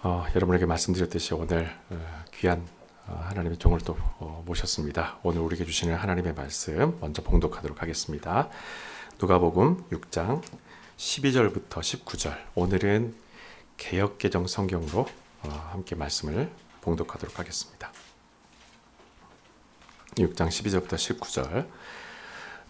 여러분에게 말씀드렸듯이 오늘 귀한 하나님의 종을 또 모셨습니다. 오늘 우리에게 주시는 하나님의 말씀 먼저 봉독하도록 하겠습니다. 누가복음 6장 12절부터 19절. 오늘은 개역개정 성경으로 함께 말씀을 봉독하도록 하겠습니다. 6장 12절부터 19절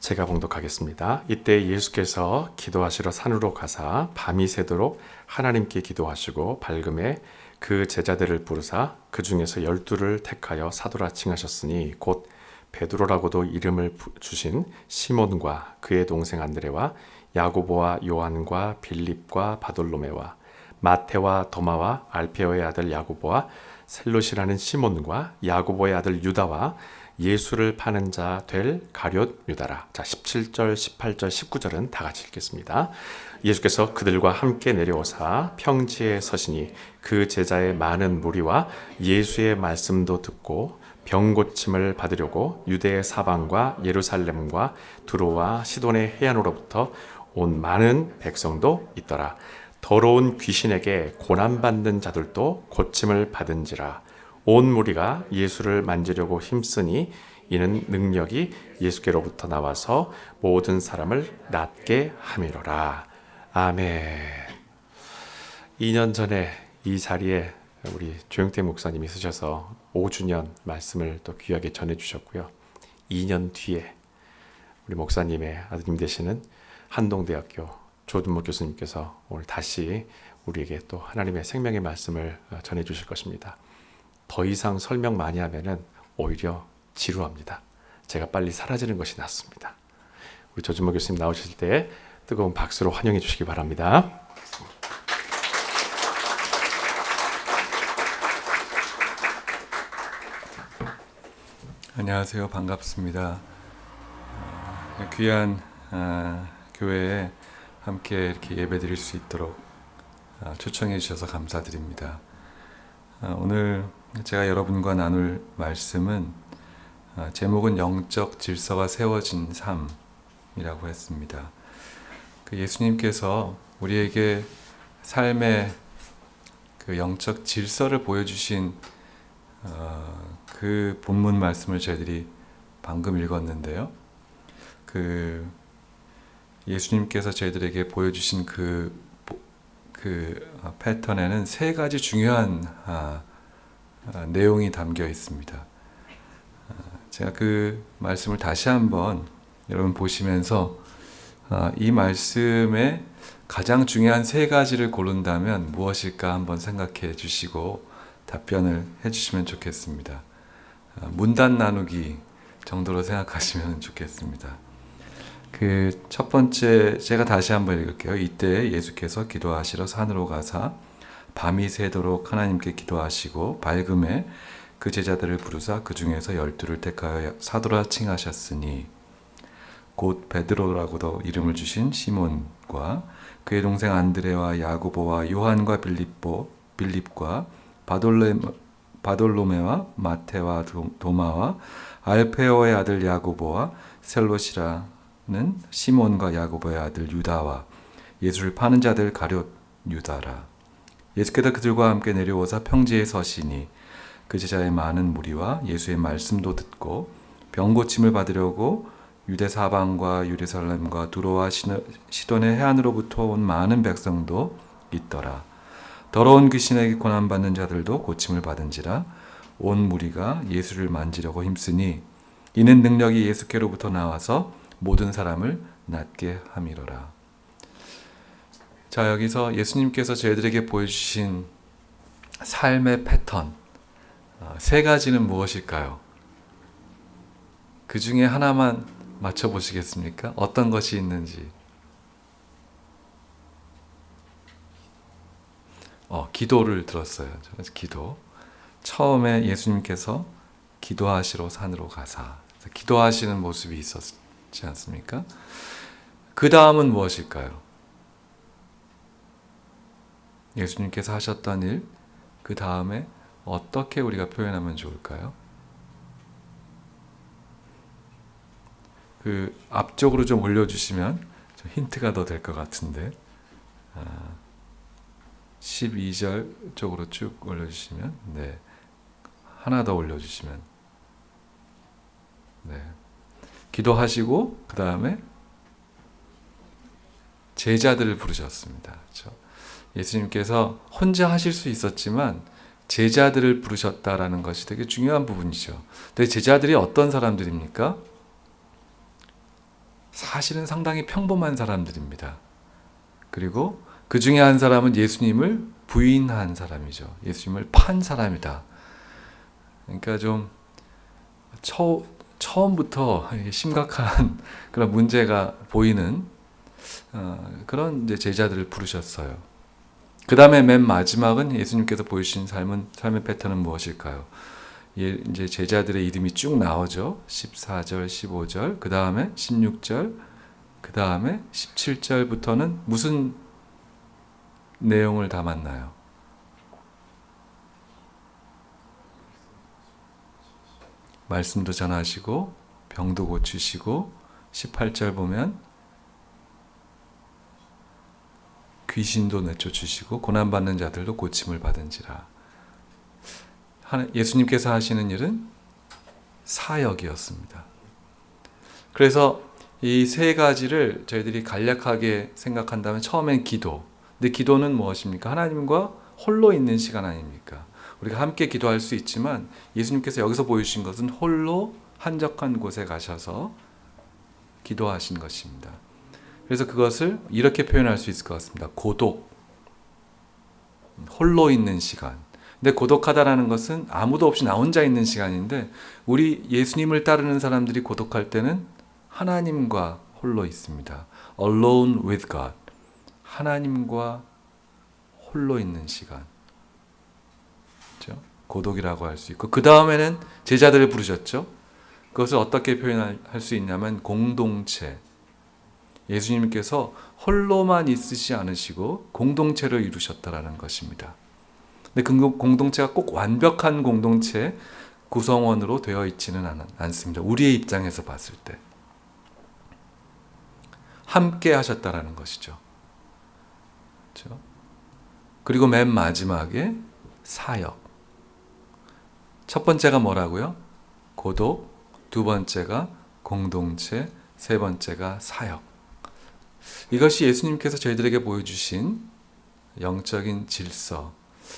제가 봉독하겠습니다. 이때 예수께서 기도하시러 산으로 가사 밤이 새도록 하나님께 기도하시고 밝음에 그 제자들을 부르사 그 중에서 12를 택하여 사도라 칭하셨으니 곧 베드로라고도 이름을 주신 시몬과 그의 동생 안드레와 야고보와 요한과 빌립과 바돌로메와 마테와 도마와 알페오의 아들 야고보와 셀롯이라는 시몬과 야고보의 아들 유다와 예수를 파는 자 될 가룟 유다라. 자, 17절, 18절, 19절은 다 같이 읽겠습니다. 예수께서 그들과 함께 내려오사 평지에 서시니 그 제자의 많은 무리와 예수의 말씀도 듣고 병 고침을 받으려고 유대 사방과 예루살렘과 두로와 시돈의 해안으로부터 온 많은 백성도 있더라. 더러운 귀신에게 고난받는 자들도 고침을 받은지라. 온 무리가 예수를 만지려고 힘쓰니 이는 능력이 예수께로부터 나와서 모든 사람을 낫게 함이로라. 아멘. 2년 전에 이 자리에 우리 조영태 목사님이 쓰셔서 5주년 말씀을 또 귀하게 전해주셨고요. 2년 뒤에 우리 목사님의 아드님 되시는 한동대학교 조준모 교수님께서 오늘 다시 우리에게 또 하나님의 생명의 말씀을 전해주실 것입니다. 더 이상 설명 많이 하면은 오히려 지루합니다. 제가 빨리 사라지는 것이 낫습니다. 우리 조준모 교수님 나오실 때 뜨거운 박수로 환영해 주시기 바랍니다. 안녕하세요. 반갑습니다. 귀한 교회에 함께 이렇게 예배드릴 수 있도록 초청해 주셔서 감사드립니다. 오늘 제가 여러분과 나눌 말씀은 제목은 영적 질서가 세워진 삶이라고 했습니다. 예수님께서 우리에게 삶의 그 영적 질서를 보여주신 그 본문 말씀을 저희들이 방금 읽었는데요. 예수님께서 저희들에게 보여주신 그 패턴에는 세 가지 중요한 내용이 담겨 있습니다. 제가 그 말씀을 다시 한번 여러분 보시면서 이 말씀에 가장 중요한 세 가지를 고른다면 무엇일까 한번 생각해 주시고 답변을 해 주시면 좋겠습니다. 문단 나누기 정도로 생각하시면 좋겠습니다. 첫 번째 제가 다시 한번 읽을게요. 이때 예수께서 기도하시러 산으로 가사 밤이 새도록 하나님께 기도하시고 밝음에 그 제자들을 부르사 그 중에서 12를 택하여 사도라 칭하셨으니 곧 베드로라고도 이름을 주신 시몬과 그의 동생 안드레와 야고보와 요한과 빌립과 바돌로메와 마테와 도마와 알페오의 아들 야고보와 셀롯이라는 시몬과 야고보의 아들 유다와 예수를 파는 자들 가룟 유다라. 예수께서 그들과 함께 내려오사 평지에 서시니 그 제자의 많은 무리와 예수의 말씀도 듣고 병 고침을 받으려고 유대 사방과 예루살렘과 두로와 시돈의 해안으로부터 온 많은 백성도 있더라. 더러운 귀신에게 고난받는 자들도 고침을 받은지라. 온 무리가 예수를 만지려고 힘쓰니 이는 능력이 예수께로부터 나와서 모든 사람을 낫게 함이로라. 자, 여기서 예수님께서 저희들에게 보여주신 삶의 패턴 세 가지는 무엇일까요? 그 중에 하나만 맞춰보시겠습니까? 어떤 것이 있는지. 기도를 들었어요. 기도. 처음에 예수님께서 기도하시러 산으로 가사 기도하시는 모습이 있었지 않습니까? 그 다음은 무엇일까요? 예수님께서 하셨던 일, 그 다음에 어떻게 우리가 표현하면 좋을까요? 앞쪽으로 좀 올려주시면 좀 힌트가 더 될 것 같은데. 12절 쪽으로 쭉 올려주시면, 네, 하나 더 올려주시면, 네, 기도하시고 그 다음에 제자들을 부르셨습니다. 그렇죠? 예수님께서 혼자 하실 수 있었지만 제자들을 부르셨다라는 것이 되게 중요한 부분이죠. 근데 제자들이 어떤 사람들입니까? 사실은 상당히 평범한 사람들입니다. 그리고 그 중에 한 사람은 예수님을 부인한 사람이죠. 예수님을 판 사람이다. 그러니까 좀 처음부터 심각한 그런 문제가 보이는 그런 이제 제자들을 부르셨어요. 그 다음에 맨 마지막은 예수님께서 보여주신 삶의 패턴은 무엇일까요? 이제 제자들의 이름이 쭉 나오죠. 14절, 15절, 그 다음에 16절, 그 다음에 17절부터는 무슨 내용을 담았나요? 말씀도 전하시고 병도 고치시고 18절 보면 귀신도 내쫓으시고 고난받는 자들도 고침을 받은지라. 예수님께서 하시는 일은 사역이었습니다. 그래서 이 세 가지를 저희들이 간략하게 생각한다면 처음엔 기도. 근데 기도는 무엇입니까? 하나님과 홀로 있는 시간 아닙니까? 우리가 함께 기도할 수 있지만 예수님께서 여기서 보여주신 것은 홀로 한적한 곳에 가셔서 기도하신 것입니다. 그래서 그것을 이렇게 표현할 수 있을 것 같습니다. 고독, 홀로 있는 시간. 근데 고독하다라는 것은 아무도 없이 나 혼자 있는 시간인데 우리 예수님을 따르는 사람들이 고독할 때는 하나님과 홀로 있습니다. Alone with God. 하나님과 홀로 있는 시간. 그렇죠? 고독이라고 할 수 있고 그 다음에는 제자들을 부르셨죠. 그것을 어떻게 표현할 수 있냐면 공동체. 예수님께서 홀로만 있으시지 않으시고 공동체를 이루셨다라는 것입니다. 근데 그 공동체가 꼭 완벽한 공동체 구성원으로 되어 있지는 않습니다. 우리의 입장에서 봤을 때. 함께 하셨다라는 것이죠. 그렇죠? 그리고 맨 마지막에 사역. 첫 번째가 뭐라고요? 고독, 두 번째가 공동체, 세 번째가 사역. 이것이 예수님께서 저희들에게 보여주신 영적인 질서,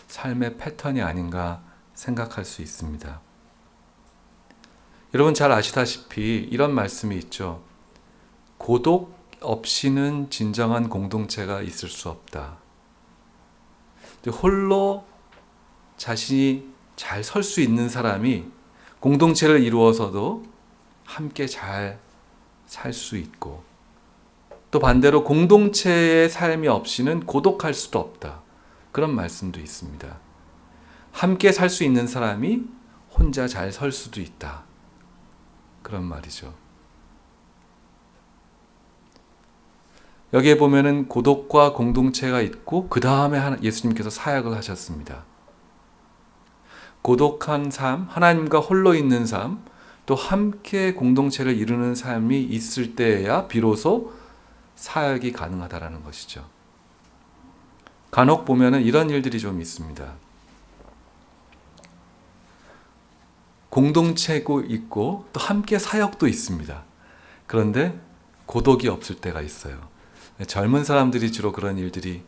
삶의 패턴이 아닌가 생각할 수 있습니다. 여러분 잘 아시다시피 이런 말씀이 있죠. 고독 없이는 진정한 공동체가 있을 수 없다. 홀로 자신이 잘 설 수 있는 사람이 공동체를 이루어서도 함께 잘 살 수 있고 또 반대로 공동체의 삶이 없이는 고독할 수도 없다. 그런 말씀도 있습니다. 함께 살 수 있는 사람이 혼자 잘 설 수도 있다. 그런 말이죠. 여기에 보면은 고독과 공동체가 있고 그 다음에 예수님께서 사역을 하셨습니다. 고독한 삶, 하나님과 홀로 있는 삶, 또 함께 공동체를 이루는 삶이 있을 때에야 비로소 사역이 가능하다라는 것이죠. 간혹 보면은 이런 일들이 좀 있습니다. 공동체고 있고 또 함께 사역도 있습니다. 그런데 고독이 없을 때가 있어요. 젊은 사람들이 주로 그런 일들이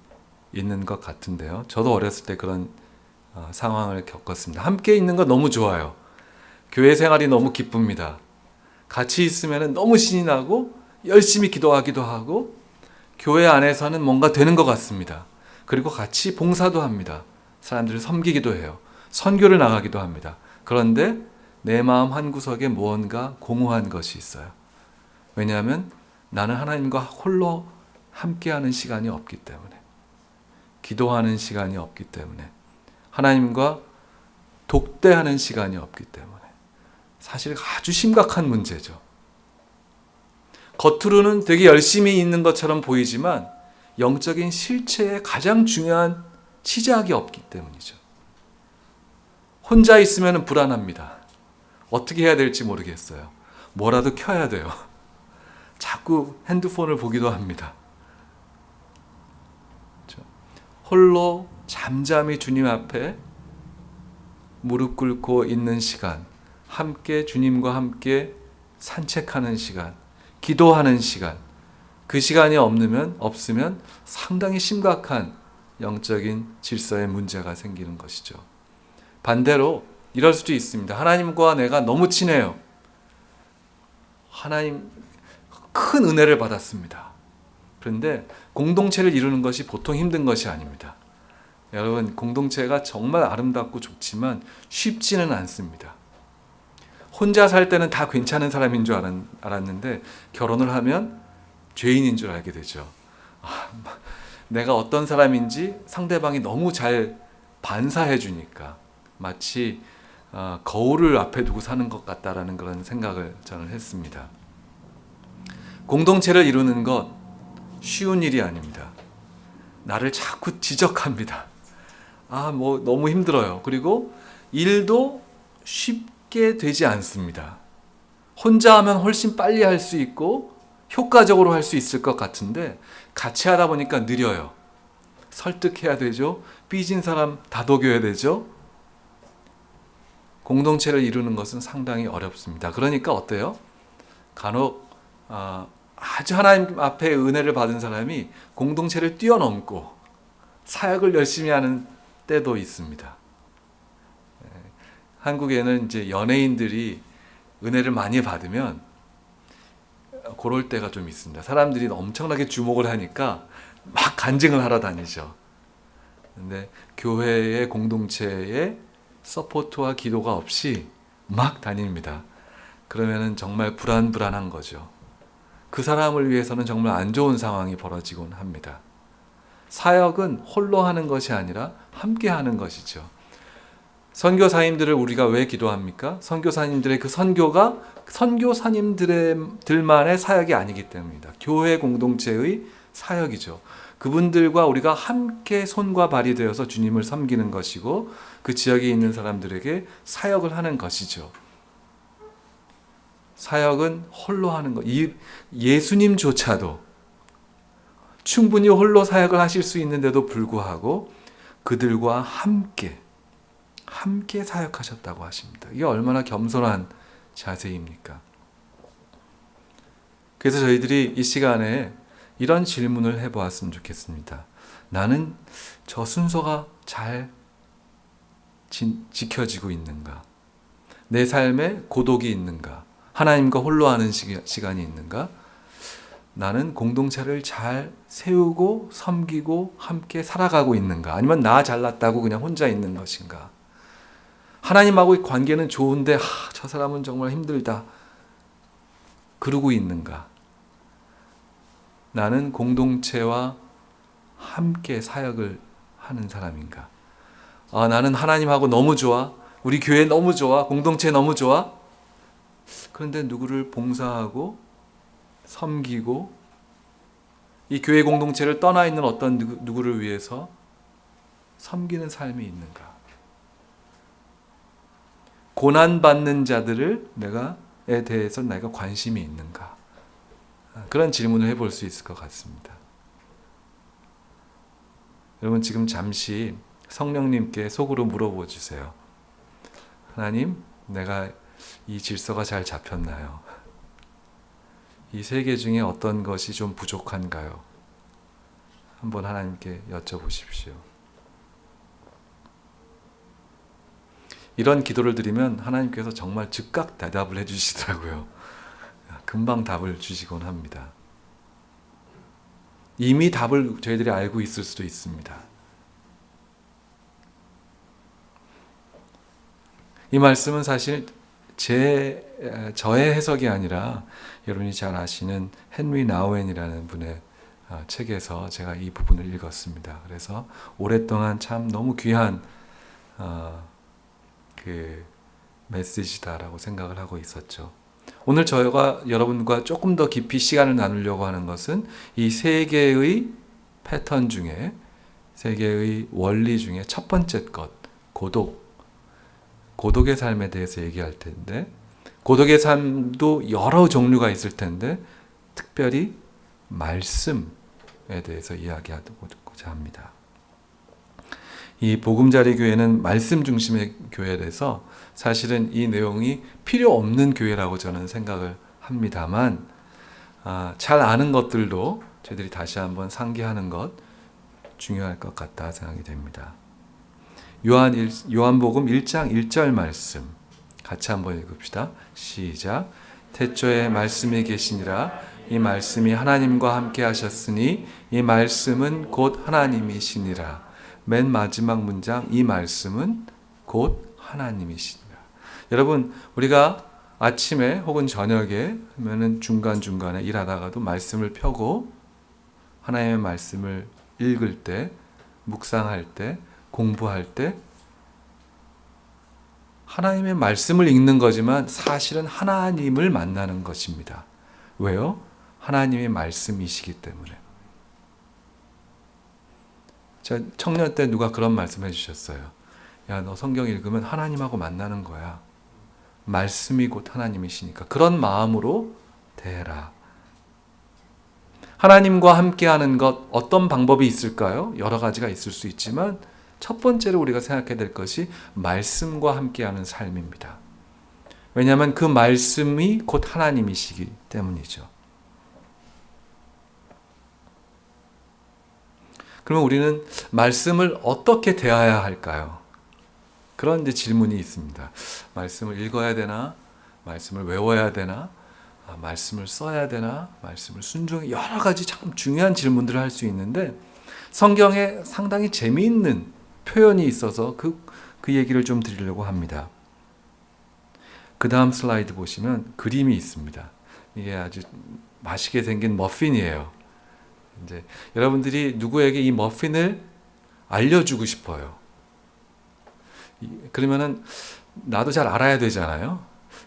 있는 것 같은데요. 저도 어렸을 때 그런 상황을 겪었습니다. 함께 있는 거 너무 좋아요. 교회 생활이 너무 기쁩니다. 같이 있으면 너무 신이 나고 열심히 기도하기도 하고 교회 안에서는 뭔가 되는 것 같습니다. 그리고 같이 봉사도 합니다. 사람들을 섬기기도 해요. 선교를 나가기도 합니다. 그런데 내 마음 한구석에 무언가 공허한 것이 있어요. 왜냐하면 나는 하나님과 홀로 함께하는 시간이 없기 때문에, 기도하는 시간이 없기 때문에, 하나님과 독대하는 시간이 없기 때문에 사실 아주 심각한 문제죠. 겉으로는 되게 열심히 있는 것처럼 보이지만 영적인 실체의 가장 중요한 시작이 없기 때문이죠. 혼자 있으면 불안합니다. 어떻게 해야 될지 모르겠어요. 뭐라도 켜야 돼요. 자꾸 핸드폰을 보기도 합니다. 홀로 잠잠히 주님 앞에 무릎 꿇고 있는 시간, 함께 주님과 함께 산책하는 시간, 기도하는 시간, 그 시간이 없으면 상당히 심각한 영적인 질서에 문제가 생기는 것이죠. 반대로 이럴 수도 있습니다. 하나님과 내가 너무 친해요. 하나님 큰 은혜를 받았습니다. 그런데 공동체를 이루는 것이 보통 힘든 것이 아닙니다. 여러분, 공동체가 정말 아름답고 좋지만 쉽지는 않습니다. 혼자 살 때는 다 괜찮은 사람인 줄 알았는데 결혼을 하면 죄인인 줄 알게 되죠. 내가 어떤 사람인지 상대방이 너무 잘 반사해 주니까 마치 거울을 앞에 두고 사는 것 같다라는 그런 생각을 저는 했습니다. 공동체를 이루는 것 쉬운 일이 아닙니다. 나를 자꾸 지적합니다. 너무 힘들어요. 그리고 일도 쉽게 되지 않습니다. 혼자 하면 훨씬 빨리 할 수 있고 효과적으로 할 수 있을 것 같은데 같이 하다 보니까 느려요. 설득해야 되죠. 삐진 사람 다독여야 되죠. 공동체를 이루는 것은 상당히 어렵습니다. 그러니까 어때요? 간혹 아주 하나님 앞에 은혜를 받은 사람이 공동체를 뛰어넘고 사역을 열심히 하는 때도 있습니다. 한국에는 이제 연예인들이 은혜를 많이 받으면 그럴 때가 좀 있습니다. 사람들이 엄청나게 주목을 하니까 막 간증을 하러 다니죠. 근데 교회의 공동체에 서포트와 기도가 없이 막 다닙니다. 그러면은 정말 불안한 거죠. 그 사람을 위해서는 정말 안 좋은 상황이 벌어지곤 합니다. 사역은 홀로 하는 것이 아니라 함께 하는 것이죠. 선교사님들을 우리가 왜 기도합니까? 선교사님들의 그 선교가 선교사님들만의 사역이 아니기 때문입니다. 교회 공동체의 사역이죠. 그분들과 우리가 함께 손과 발이 되어서 주님을 섬기는 것이고 그 지역에 있는 사람들에게 사역을 하는 것이죠. 사역은 홀로 하는 것. 예수님조차도 충분히 홀로 사역을 하실 수 있는데도 불구하고 그들과 함께 사역하셨다고 하십니다. 이게 얼마나 겸손한 자세입니까? 그래서 저희들이 이 시간에 이런 질문을 해보았으면 좋겠습니다. 나는 저 순서가 잘 지켜지고 있는가? 내 삶에 고독이 있는가? 하나님과 홀로 하는 시간이 있는가? 나는 공동체를 잘 세우고 섬기고 함께 살아가고 있는가? 아니면 나 잘났다고 그냥 혼자 있는 것인가? 하나님하고의 관계는 좋은데 저 사람은 정말 힘들다. 그러고 있는가? 나는 공동체와 함께 사역을 하는 사람인가? 나는 하나님하고 너무 좋아. 우리 교회 너무 좋아. 공동체 너무 좋아. 그런데 누구를 봉사하고 섬기고 이 교회 공동체를 떠나 있는 어떤 누구를 위해서 섬기는 삶이 있는가? 고난받는 자들에 대해서 내가 관심이 있는가? 그런 질문을 해볼 수 있을 것 같습니다. 여러분 지금 잠시 성령님께 속으로 물어보 주세요. 하나님, 내가 이 질서가 잘 잡혔나요? 이 세 개 중에 어떤 것이 좀 부족한가요? 한번 하나님께 여쭤보십시오. 이런 기도를 드리면 하나님께서 정말 즉각 대답을 해주시더라고요. 금방 답을 주시곤 합니다. 이미 답을 저희들이 알고 있을 수도 있습니다. 이 말씀은 사실 저의 해석이 아니라 여러분이 잘 아시는 헨리 나우엔이라는 분의 책에서 제가 이 부분을 읽었습니다. 그래서 오랫동안 참 너무 귀한 그 메시지다라고 생각을 하고 있었죠. 오늘 저희가 여러분과 조금 더 깊이 시간을 나누려고 하는 것은 이 세 개의 패턴 중에, 세 개의 원리 중에 첫 번째 것, 고독의 삶에 대해서 얘기할 텐데, 고독의 삶도 여러 종류가 있을 텐데 특별히 말씀에 대해서 이야기하고자 합니다. 이 보금자리 교회는 말씀 중심의 교회라서 사실은 이 내용이 필요 없는 교회라고 저는 생각을 합니다만, 잘 아는 것들도 저희들이 다시 한번 상기하는 것 중요할 것 같다 생각이 됩니다. 요한복음 1장 1절 말씀 같이 한번 읽읍시다. 시작. 태초에 말씀이 계시니라. 이 말씀이 하나님과 함께 하셨으니 이 말씀은 곧 하나님이시니라. 맨 마지막 문장, 이 말씀은 곧 하나님이시니라. 여러분, 우리가 아침에 혹은 저녁에 하면은 중간중간에 일하다가도 말씀을 펴고 하나님의 말씀을 읽을 때, 묵상할 때, 공부할 때 하나님의 말씀을 읽는 거지만 사실은 하나님을 만나는 것입니다. 왜요? 하나님의 말씀이시기 때문에. 저 청년 때 누가 그런 말씀 해주셨어요. 야, 너 성경 읽으면 하나님하고 만나는 거야. 말씀이 곧 하나님이시니까 그런 마음으로 대해라. 하나님과 함께하는 것 어떤 방법이 있을까요? 여러 가지가 있을 수 있지만 첫 번째로 우리가 생각해야 될 것이 말씀과 함께하는 삶입니다. 왜냐하면 그 말씀이 곧 하나님이시기 때문이죠. 그러면 우리는 말씀을 어떻게 대해야 할까요? 그런 이제 질문이 있습니다. 말씀을 읽어야 되나? 말씀을 외워야 되나? 말씀을 써야 되나? 말씀을 순종해? 여러 가지 참 중요한 질문들을 할 수 있는데 성경에 상당히 재미있는 표현이 있어서 그 얘기를 좀 드리려고 합니다. 그 다음 슬라이드 보시면 그림이 있습니다. 이게 아주 맛있게 생긴 머핀이에요. 이제 여러분들이 누구에게 이 머핀을 알려주고 싶어요. 그러면은 나도 잘 알아야 되잖아요.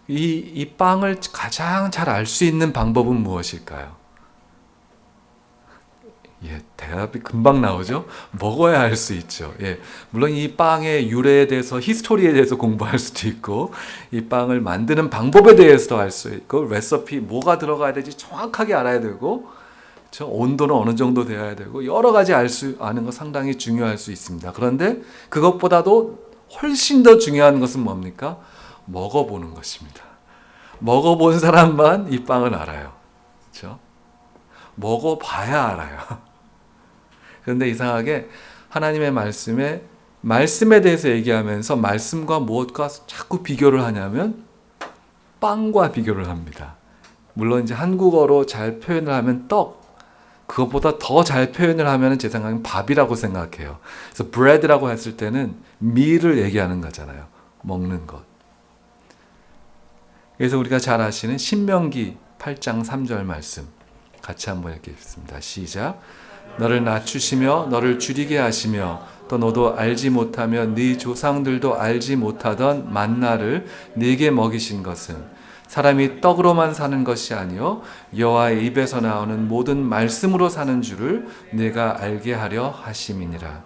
이 빵을 가장 잘 알 수 있는 방법은 무엇일까요? 예, 대답이 금방 나오죠? 먹어야 알 수 있죠. 예, 물론 이 빵의 유래에 대해서, 히스토리에 대해서 공부할 수도 있고, 이 빵을 만드는 방법에 대해서도 알 수 있고, 레시피, 뭐가 들어가야 되지 정확하게 알아야 되고, 저 온도는 어느 정도 되어야 되고, 여러 가지 아는 거 상당히 중요할 수 있습니다. 그런데 그것보다도 훨씬 더 중요한 것은 뭡니까? 먹어보는 것입니다. 먹어본 사람만 이 빵을 알아요. 그렇죠? 먹어봐야 알아요. 그런데 이상하게 하나님의 말씀에 대해서 얘기하면서 말씀과 무엇과 자꾸 비교를 하냐면 빵과 비교를 합니다. 물론 이제 한국어로 잘 표현을 하면 떡, 그것보다 더 잘 표현을 하면 제 생각엔 밥이라고 생각해요. 그래서 bread라고 했을 때는 meal을 얘기하는 거잖아요. 먹는 것. 그래서 우리가 잘 아시는 신명기 8장 3절 말씀 같이 한번 읽겠습니다. 시작. 너를 낮추시며 너를 줄이게 하시며 또 너도 알지 못하며 네 조상들도 알지 못하던 만나를 네게 먹이신 것은 사람이 떡으로만 사는 것이 아니요 여호와의 입에서 나오는 모든 말씀으로 사는 줄을 네가 알게 하려 하심이니라.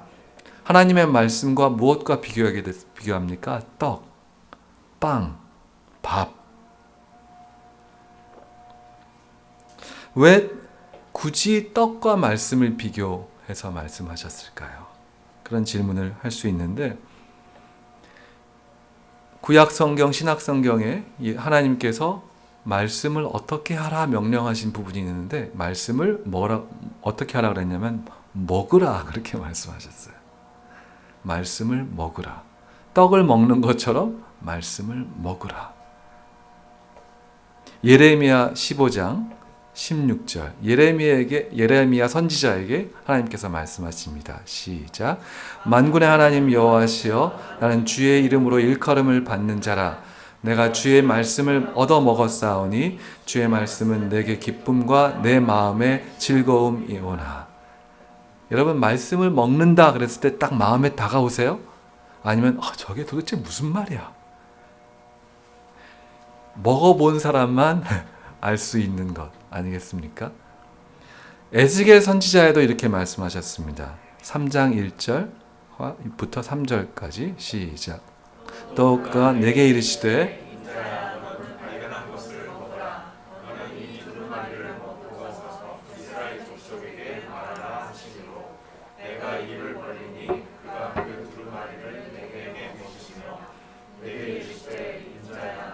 하나님의 말씀과 무엇과 비교합니까? 떡, 빵, 밥. 왜 굳이 떡과 말씀을 비교해서 말씀하셨을까요? 그런 질문을 할 수 있는데 구약성경, 신약성경에 하나님께서 말씀을 어떻게 하라 명령하신 부분이 있는데 말씀을 어떻게 하라 그랬냐면 먹으라 그렇게 말씀하셨어요. 말씀을 먹으라. 떡을 먹는 것처럼 말씀을 먹으라. 예레미야 15장 16절 예레미야 선지자에게 하나님께서 말씀하십니다. 시작. 만군의 하나님 여호와시여 나는 주의 이름으로 일컬음을 받는 자라. 내가 주의 말씀을 얻어 먹었사오니 주의 말씀은 내게 기쁨과 내 마음의 즐거움이오나. 여러분 말씀을 먹는다 그랬을 때 딱 마음에 다가오세요? 아니면 저게 도대체 무슨 말이야? 먹어본 사람만 알 수 있는 것 아니겠습니까? 에스겔 선지자에도 이렇게 말씀하셨습니다. 3장 1절부터 3절까지 시작. 또 그가 내게 이르시되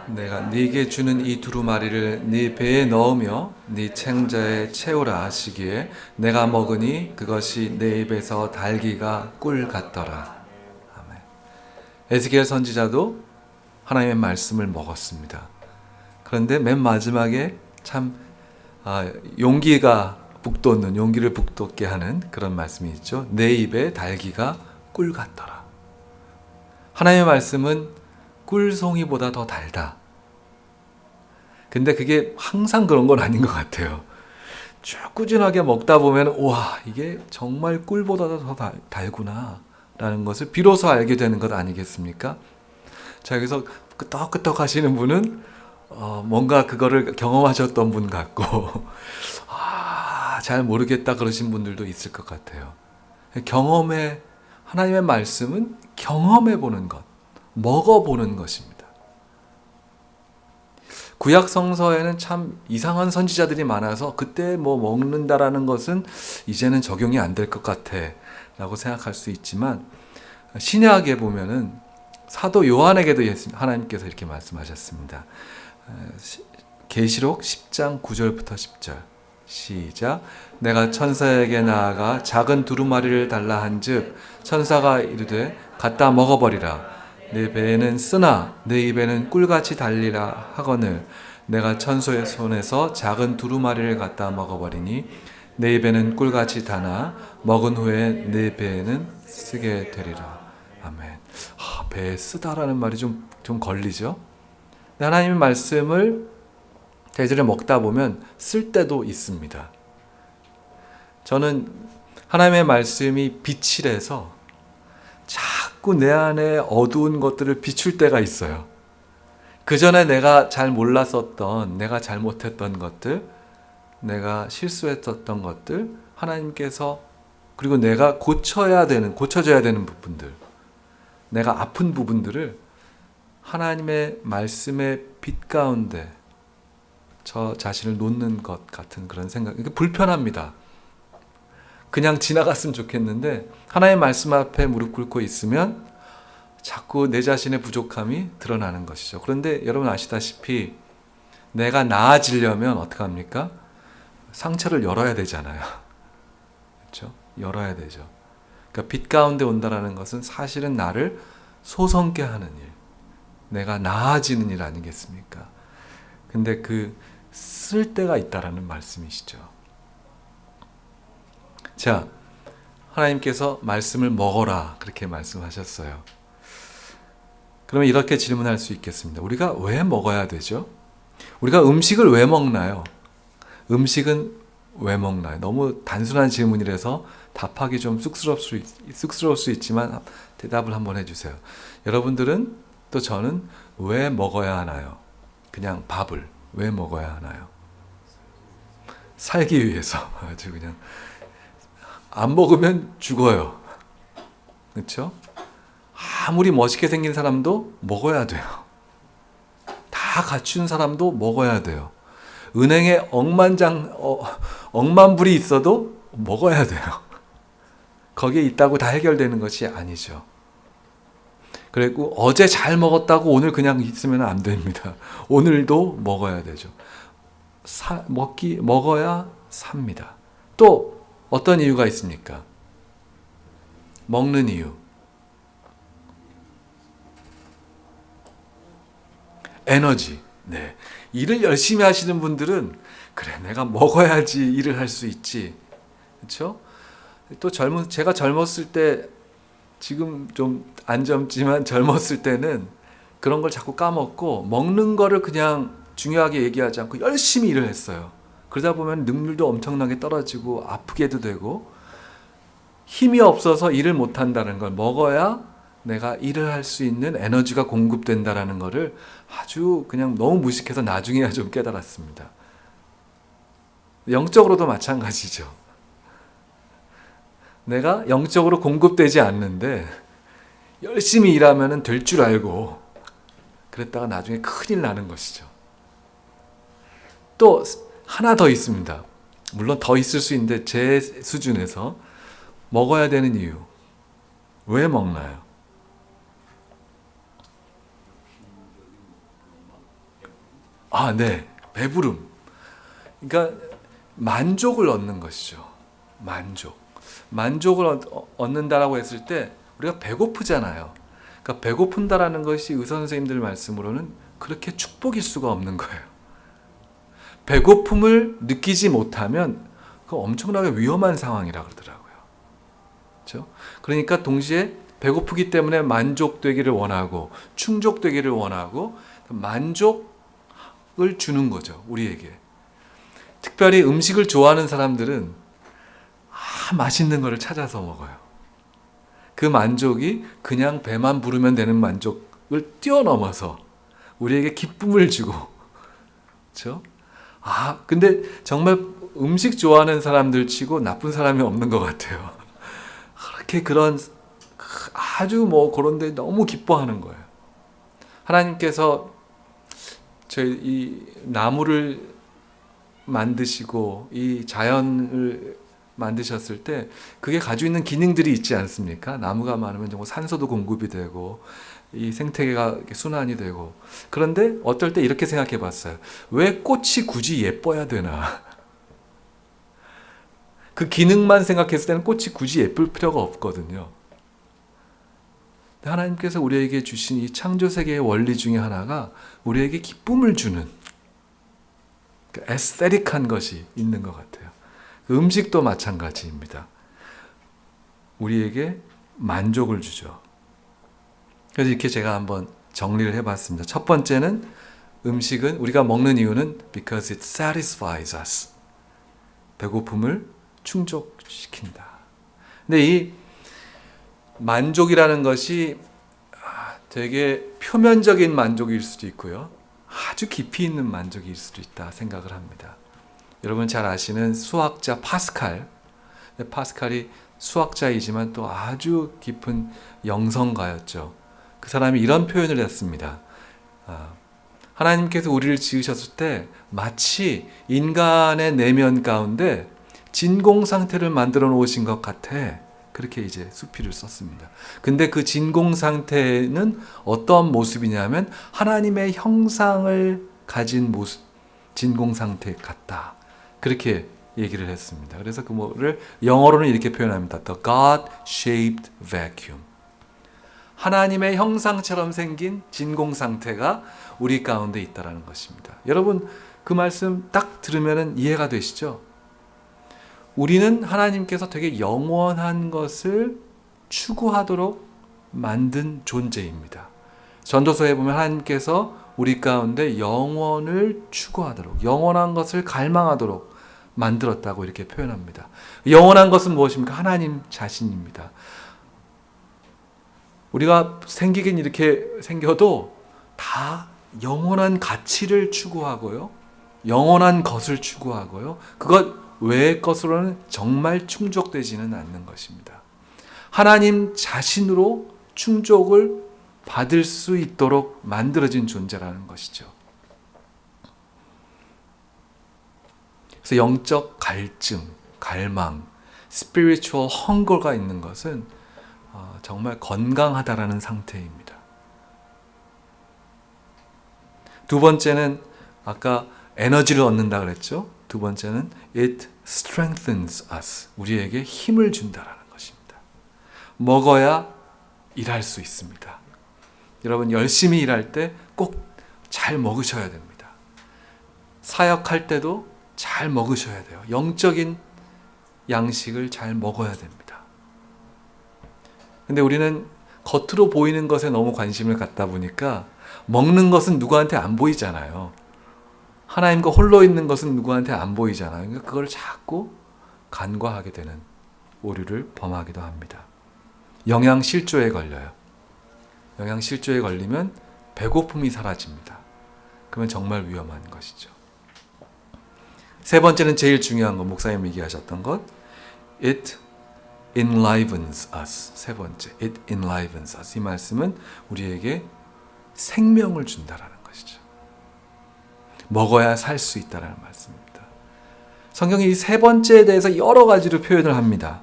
내가 네게 주는 이 두루마리를 네 배에 넣으며 네 챙자에 채우라 하시기에 내가 먹으니 그것이 내 입에서 달기가 꿀 같더라. 아멘. 에스겔 선지자도 하나님의 말씀을 먹었습니다. 그런데 맨 마지막에 참 용기를 북돋게 하는 그런 말씀이 있죠. 내 입에 달기가 꿀 같더라. 하나님의 말씀은 꿀송이보다 더 달다. 근데 그게 항상 그런 건 아닌 것 같아요. 쭉 꾸준하게 먹다 보면 와, 이게 정말 꿀보다 더 달구나 라는 것을 비로소 알게 되는 것 아니겠습니까? 자, 여기서 끄떡끄떡 하시는 분은 뭔가 그거를 경험하셨던 분 같고 잘 모르겠다 그러신 분들도 있을 것 같아요. 하나님의 말씀은 경험해 보는 것, 먹어보는 것입니다. 구약 성서에는 참 이상한 선지자들이 많아서 그때 먹는다라는 것은 이제는 적용이 안 될 것 같아 라고 생각할 수 있지만, 신약에 보면은 사도 요한에게도 하나님께서 이렇게 말씀하셨습니다. 계시록 10장 9절부터 10절 시작. 내가 천사에게 나아가 작은 두루마리를 달라 한즉 천사가 이르되 갖다 먹어버리라. 내 배에는 쓰나 내 입에는 꿀같이 달리라 하거늘 내가 천사의 손에서 작은 두루마리를 갖다 먹어버리니 내 입에는 꿀같이 다나 먹은 후에 내 배에는 쓰게 되리라. 아멘. 배에 쓰다라는 말이 좀 걸리죠. 하나님의 말씀을 대절에 먹다 보면 쓸 때도 있습니다. 저는 하나님의 말씀이 빛이라서 자꾸 내 안에 어두운 것들을 비출 때가 있어요. 그 전에 내가 잘 몰랐었던, 내가 잘못했던 것들, 내가 실수했었던 것들, 하나님께서, 그리고 내가 고쳐져야 되는 부분들, 내가 아픈 부분들을 하나님의 말씀의 빛 가운데 저 자신을 놓는 것 같은 그런 생각. 이게 불편합니다. 그냥 지나갔으면 좋겠는데 하나님의 말씀 앞에 무릎 꿇고 있으면 자꾸 내 자신의 부족함이 드러나는 것이죠. 그런데 여러분 아시다시피 내가 나아지려면 어떻게 합니까? 상처를 열어야 되잖아요. 그렇죠? 열어야 되죠. 그러니까 빛 가운데 온다라는 것은 사실은 나를 소성케 하는 일, 내가 나아지는 일 아니겠습니까? 근데 쓸 때가 있다라는 말씀이시죠. 자, 하나님께서 말씀을 먹어라 그렇게 말씀하셨어요. 그러면 이렇게 질문할 수 있겠습니다. 우리가 왜 먹어야 되죠? 우리가 음식을 왜 먹나요? 음식은 왜 먹나요? 너무 단순한 질문이라서 답하기 좀 쑥스러울 수 있지만 대답을 한번 해주세요. 여러분들은 또 저는 왜 먹어야 하나요? 그냥 밥을 왜 먹어야 하나요? 살기 위해서. 아주 그냥 안 먹으면 죽어요. 그렇죠? 아무리 멋있게 생긴 사람도 먹어야 돼요. 다 갖춘 사람도 먹어야 돼요. 은행에 억만불이 있어도 먹어야 돼요. 거기에 있다고 다 해결되는 것이 아니죠. 그리고 어제 잘 먹었다고 오늘 그냥 있으면 안 됩니다. 오늘도 먹어야 되죠. 먹어야 삽니다. 또 어떤 이유가 있습니까? 먹는 이유. 에너지. 네. 일을 열심히 하시는 분들은 그래, 내가 먹어야지 일을 할 수 있지. 그렇죠? 또 제가 젊었을 때, 지금 좀 안 젊지만 젊었을 때는 그런 걸 자꾸 까먹고 먹는 거를 그냥 중요하게 얘기하지 않고 열심히 일을 했어요. 그러다 보면 능률도 엄청나게 떨어지고 아프게도 되고 힘이 없어서 일을 못한다는 걸, 먹어야 내가 일을 할 수 있는 에너지가 공급된다라는 거를 아주 그냥 너무 무식해서 나중에야 좀 깨달았습니다. 영적으로도 마찬가지죠. 내가 영적으로 공급되지 않는데 열심히 일하면 될 줄 알고 그랬다가 나중에 큰일 나는 것이죠. 또 하나 더 있습니다. 물론 더 있을 수 있는데 제 수준에서 먹어야 되는 이유. 왜 먹나요? 네. 배부름. 그러니까 만족을 얻는 것이죠. 만족을 얻는다라고 했을 때 우리가 배고프잖아요. 그러니까 배고픈다라는 것이 의사 선생님들 말씀으로는 그렇게 축복일 수가 없는 거예요. 배고픔을 느끼지 못하면 그 엄청나게 위험한 상황이라 그러더라고요. 그렇죠? 그러니까 동시에 배고프기 때문에 만족되기를 원하고 충족되기를 원하고 만족을 주는 거죠. 우리에게. 특별히 음식을 좋아하는 사람들은 맛있는 거를 찾아서 먹어요. 그 만족이 그냥 배만 부르면 되는 만족을 뛰어넘어서 우리에게 기쁨을 주고, 그렇죠? 근데 정말 음식 좋아하는 사람들 치고 나쁜 사람이 없는 것 같아요. 그렇게 아주 그런데 너무 기뻐하는 거예요. 하나님께서 저희 이 나무를 만드시고 이 자연을 만드셨을 때 그게 가지고 있는 기능들이 있지 않습니까? 나무가 많으면 정말 산소도 공급이 되고 이 생태계가 순환이 되고. 그런데 어떨 때 이렇게 생각해 봤어요. 왜 꽃이 굳이 예뻐야 되나? 그 기능만 생각했을 때는 꽃이 굳이 예쁠 필요가 없거든요. 하나님께서 우리에게 주신 이 창조세계의 원리 중에 하나가 우리에게 기쁨을 주는 에스테틱한 것이 있는 것 같아요. 음식도 마찬가지입니다. 우리에게 만족을 주죠. 그래서 이렇게 제가 한번 정리를 해봤습니다. 첫 번째는 음식은 우리가 먹는 이유는 because it satisfies us. 배고픔을 충족시킨다. 근데 이 만족이라는 것이 되게 표면적인 만족일 수도 있고요. 아주 깊이 있는 만족일 수도 있다 생각을 합니다. 여러분 잘 아시는 수학자 파스칼. 파스칼이 수학자이지만 또 아주 깊은 영성가였죠. 그 사람이 이런 표현을 했습니다. 하나님께서 우리를 지으셨을 때 마치 인간의 내면 가운데 진공 상태를 만들어 놓으신 것 같아. 그렇게 이제 수필을 썼습니다. 근데 그 진공 상태는 어떤 모습이냐면 하나님의 형상을 가진 모습, 진공 상태 같다. 그렇게 얘기를 했습니다. 그래서 그 뭐를 영어로는 이렇게 표현합니다. The God-shaped vacuum. 하나님의 형상처럼 생긴 진공 상태가 우리 가운데 있다라는 것입니다. 여러분 그 말씀 딱 들으면 이해가 되시죠? 우리는 하나님께서 되게 영원한 것을 추구하도록 만든 존재입니다. 전도서에 보면 하나님께서 우리 가운데 영원을 추구하도록, 영원한 것을 갈망하도록 만들었다고 이렇게 표현합니다. 영원한 것은 무엇입니까? 하나님 자신입니다. 우리가 생기긴 이렇게 생겨도 다 영원한 가치를 추구하고요. 영원한 것을 추구하고요. 그것 외의 것으로는 정말 충족되지는 않는 것입니다. 하나님 자신으로 충족을 받을 수 있도록 만들어진 존재라는 것이죠. 그래서 영적 갈증, 갈망, spiritual hunger가 있는 것은 정말 건강하다라는 상태입니다. 두 번째는 아까 에너지를 얻는다 그랬죠. 두 번째는 it strengthens us. 우리에게 힘을 준다라는 것입니다. 먹어야 일할 수 있습니다. 여러분 열심히 일할 때 꼭 잘 먹으셔야 됩니다. 사역할 때도 잘 먹으셔야 돼요. 영적인 양식을 잘 먹어야 됩니다. 근데 우리는 겉으로 보이는 것에 너무 관심을 갖다 보니까 먹는 것은 누구한테 안 보이잖아요. 하나님과 홀로 있는 것은 누구한테 안 보이잖아요. 그러니까 그걸 자꾸 간과하게 되는 오류를 범하기도 합니다. 영양실조에 걸려요. 영양실조에 걸리면 배고픔이 사라집니다. 그러면 정말 위험한 것이죠. 세 번째는 제일 중요한 거, 목사님 얘기하셨던 것. It enlivens us. 세 번째, it enlivens us. 이 말씀은 우리에게 생명을 준다라는 것이죠. 먹어야 살 수 있다라는 말씀입니다. 성경이 이 세 번째에 대해서 여러 가지로 표현을 합니다.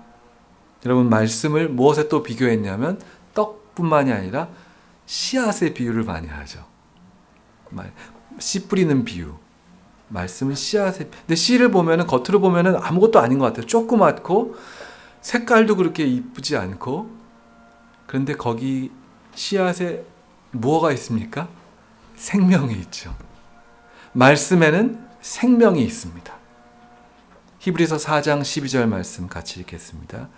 여러분 말씀을 무엇에 또 비교했냐면 떡뿐만이 아니라 씨앗의 비유를 많이 하죠. 씨 뿌리는 비유. 말씀은 씨앗의 근데 씨를 보면은 겉으로 보면은 아무것도 아닌 것 같아요. 조그맣고 색깔도 그렇게 이쁘지 않고 그런데 거기 씨앗에 무엇가 있습니까? 생명이 있죠. 말씀에는 생명이 있습니다. 히브리서 4장 12절 말씀 같이 읽겠습니다.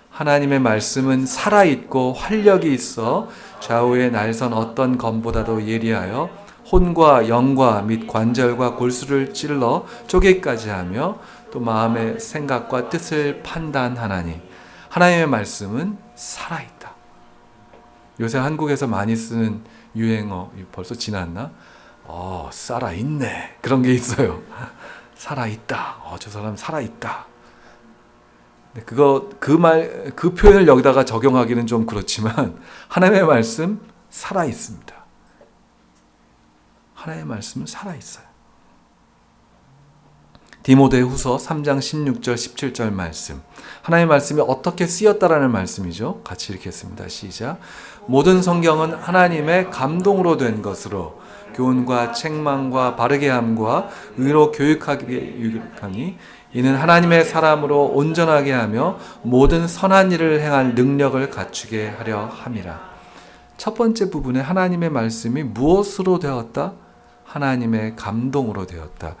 하나님의 말씀은 살아있고 활력이 있어 좌우의 날선 어떤 검보다도 예리하여 혼과 영과 및 관절과 골수를 찔러 쪼개기까지 하며 또 마음의 생각과 뜻을 판단하나니 하나님의 말씀은 살아있다. 요새 한국에서 많이 쓰는 유행어 벌써 지났나? 살아있네. 그런 게 있어요. 살아있다. 저 사람 살아있다. 그 표현을 여기다가 적용하기는 좀 그렇지만 하나님의 말씀 살아있습니다. 하나님의 말씀은 살아있어요. 디모데후서 3장 16절 17절 말씀. 하나님의 말씀이 어떻게 쓰였다라는 말씀이죠. 같이 읽겠습니다. 시작. 모든 성경은 하나님의 감동으로 된 것으로 교훈과 책망과 바르게 함과 의로 교육하게 유익하니 이는 하나님의 사람으로 온전하게 하며 모든 선한 일을 행할 능력을 갖추게 하려 함이라. 첫 번째 부분에 하나님의 말씀이 무엇으로 되었다? 하나님의 감동으로 되었다.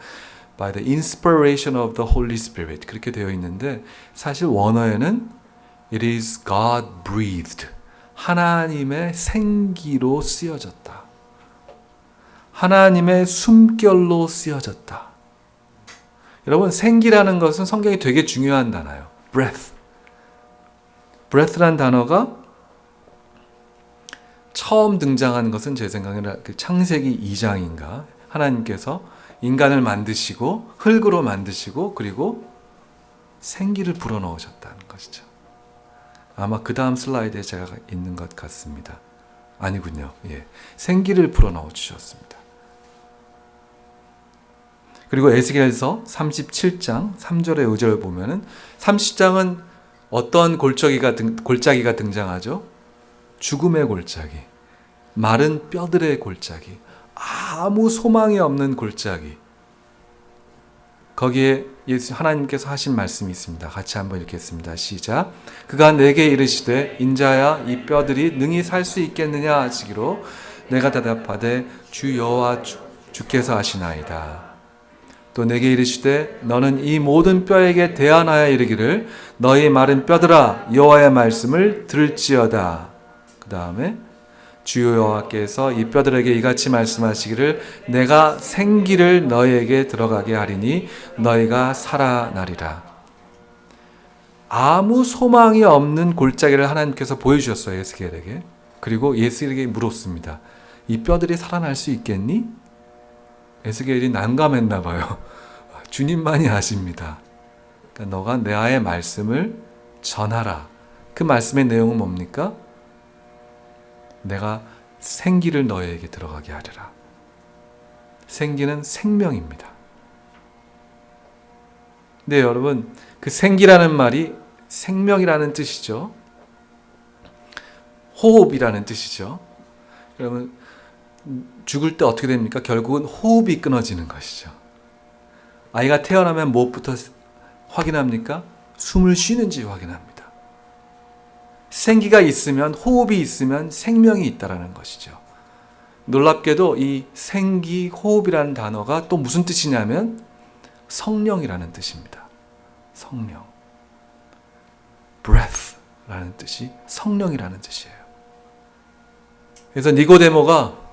By the inspiration of the Holy Spirit 그렇게 되어 있는데 사실 원어에는 It is God breathed 하나님의 생기로 쓰여졌다. 하나님의 숨결로 쓰여졌다. 여러분 생기라는 것은 성경이 되게 중요한 단어예요. breath. breath란 단어가 처음 등장한 것은 제 생각에는 창세기 2장인가 하나님께서 인간을 만드시고 흙으로 만드시고 그리고 생기를 불어넣으셨다는 것이죠. 아마 그 다음 슬라이드에 제가 있는 것 같습니다. 아니군요. 생기를 불어넣어 주셨습니다. 그리고 에스겔서 37장 3절의 5절을 보면은 30장은 어떤 골짜기가 등장하죠? 죽음의 골짜기, 마른 뼈들의 골짜기, 아무 소망이 없는 골짜기. 거기에 하나님께서 하신 말씀이 있습니다. 같이 한번 읽겠습니다. 시작. 그가 내게 이르시되 인자야 이 뼈들이 능히 살 수 있겠느냐 하시기로 내가 대답하되 주 여호와 주께서 하시나이다. 또 내게 이르시되 너는 이 모든 뼈에게 대안하여 이르기를 너희 마른 뼈들아 여호와의 말씀을 들을지어다. 그 다음에 주 여호와께서 이 뼈들에게 이같이 말씀하시기를 내가 생기를 너희에게 들어가게 하리니 너희가 살아나리라. 아무 소망이 없는 골짜기를 하나님께서 보여주셨어요. 에스겔에게. 그리고 에스겔에게 물었습니다. 이 뼈들이 살아날 수 있겠니? 에스겔이 난감했나 봐요. 주님만이 아십니다. 그러니까 너가 내아의 말씀을 전하라. 그 말씀의 내용은 뭡니까? 내가 생기를 너희에게 들어가게 하리라. 생기는 생명입니다. 네, 여러분, 그 생기라는 말이 생명이라는 뜻이죠. 호흡이라는 뜻이죠. 여러분, 죽을 때 어떻게 됩니까? 결국은 호흡이 끊어지는 것이죠. 아이가 태어나면 무엇부터 확인합니까? 숨을 쉬는지 확인합니다. 생기가 있으면, 호흡이 있으면 생명이 있다라는 것이죠. 놀랍게도 이 생기, 호흡이라는 단어가 또 무슨 뜻이냐면 성령이라는 뜻입니다. 성령. breath라는 뜻이 성령이라는 뜻이에요. 그래서 니고데모가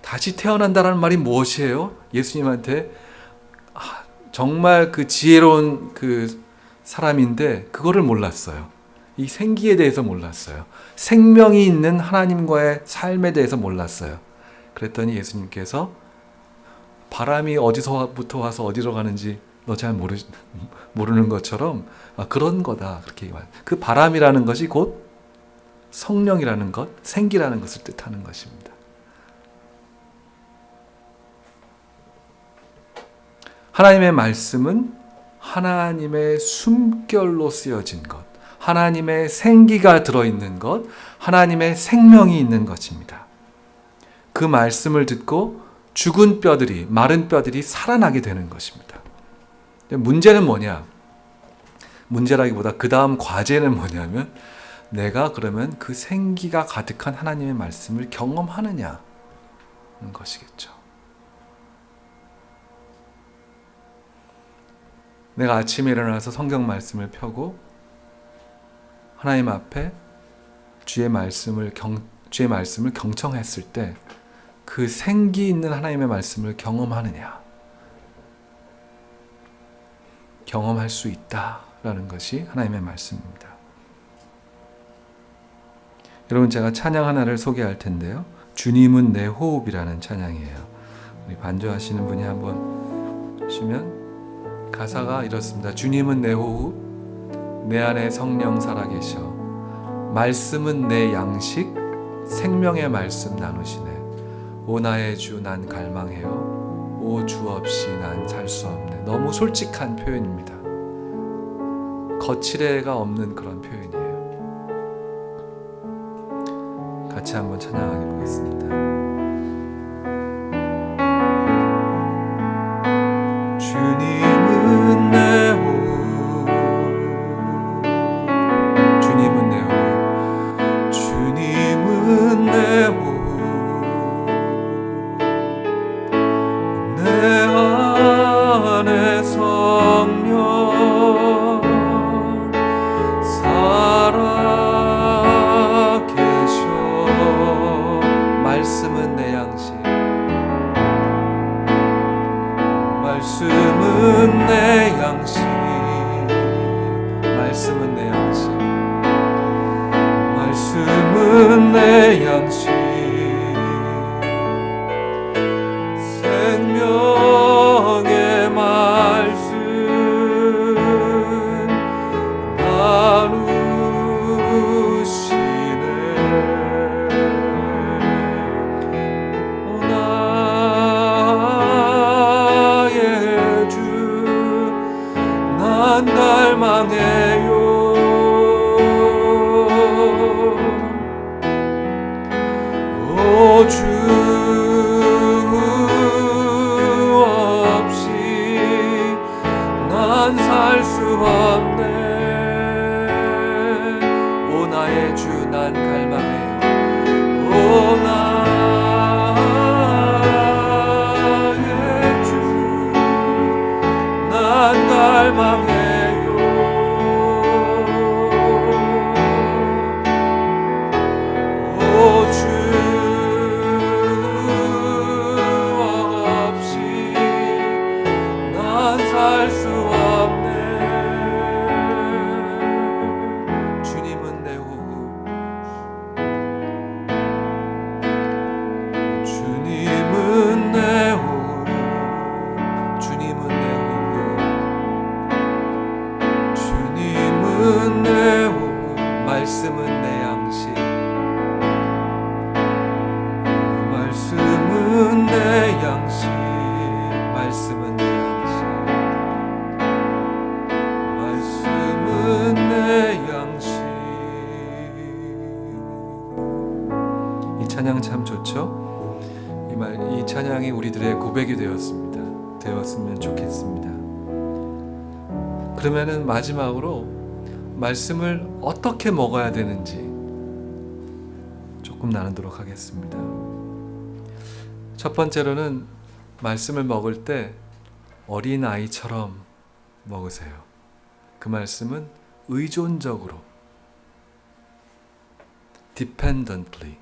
다시 태어난다라는 말이 무엇이에요? 예수님한테 정말 그 지혜로운 그 사람인데 그거를 몰랐어요. 이 생기에 대해서 몰랐어요. 생명이 있는 하나님과의 삶에 대해서 몰랐어요. 그랬더니 예수님께서 바람이 어디서부터 와서 어디로 가는지 너 잘 모르는 것처럼 그런 거다. 그렇게 말해요. 그 바람이라는 것이 곧 성령이라는 것, 생기라는 것을 뜻하는 것입니다. 하나님의 말씀은 하나님의 숨결로 쓰여진 것, 하나님의 생기가 들어있는 것, 하나님의 생명이 있는 것입니다. 그 말씀을 듣고 죽은 뼈들이, 마른 뼈들이 살아나게 되는 것입니다. 문제는 뭐냐? 문제라기보다 그 다음 과제는 뭐냐면 내가 그러면 그 생기가 가득한 하나님의 말씀을 경험하느냐는 것이겠죠. 내가 아침에 일어나서 성경 말씀을 펴고 하나님 앞에 주의 말씀을 경청했을 때 그 생기 있는 하나님의 말씀을 경험하느냐? 경험할 수 있다라는 것이 하나님의 말씀입니다. 여러분, 제가 찬양 하나를 소개할 텐데요. 주님은 내 호흡이라는 찬양이에요. 우리 반주하시는 분이 한번 주시면 가사가 이렇습니다. 주님은 내 호흡, 내 안에 성령 살아계셔. 말씀은 내 양식, 생명의 말씀 나누시네. 오 나의 주 난 갈망해요. 오 주 없이 난 살 수 없네. 너무 솔직한 표현입니다. 거칠애가 없는 그런 표현이에요. 같이 한번 찬양하게 보겠습니다. 주님은 내 호흡, 주님은 내 호흡, 주님은 내 호흡, 내 안에 성령 살아 계셔. 말씀은 내 양식, 말씀은 내 양식, 말씀은 내 양식, 말씀은 내 양식, 생명의 말씀 나누시네. 오 나의 주 난 갈망해요. 오 주 없이 난 살 수 없네. 오 나의 주 난 갈망해요. 오 나의 주 난 갈망해요. 오 주 없이 난 살 수 없네. 주님은 내 호흡, 주님은 내 호흡, 주님은 내 호흡, 주님은 내 호흡, 말씀은 내 양식, 말씀은 내 양식, 말씀은 내 양식, 말씀은 내 양식. 이 찬양 참 좋죠? 이 찬양이 우리들의 고백이 되었으면 좋겠습니다. 그러면은 마지막으로 말씀을 어떻게 먹어야 되는지 조금 나누도록 하겠습니다. 첫 번째로는 말씀을 먹을 때 어린아이처럼 먹으세요. 그 말씀은 의존적으로, dependently.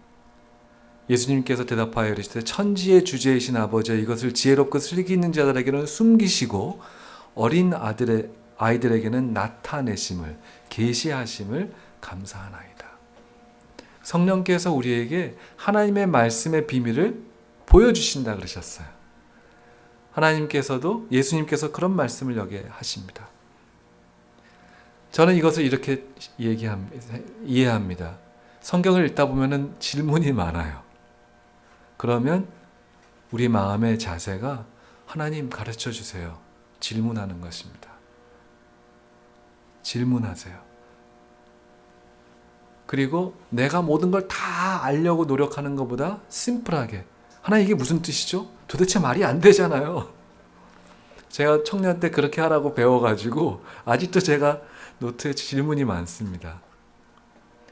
예수님께서 대답하여 이르시되 천지의 주제이신 아버지여 이것을 지혜롭고 슬기 있는 자들에게는 숨기시고 어린 아이들에게는 나타내심을, 계시하심을 감사하나이다. 성령께서 우리에게 하나님의 말씀의 비밀을 보여주신다 그러셨어요. 하나님께서도, 예수님께서 그런 말씀을 여기에 하십니다. 저는 이것을 이렇게 이해합니다. 성경을 읽다 보면 질문이 많아요. 그러면 우리 마음의 자세가 하나님 가르쳐 주세요. 질문하는 것입니다. 질문하세요. 그리고 내가 모든 걸 다 알려고 노력하는 것보다 심플하게, 하나님 이게 무슨 뜻이죠? 도대체 말이 안 되잖아요. 제가 청년 때 그렇게 하라고 배워가지고 아직도 제가 노트에 질문이 많습니다.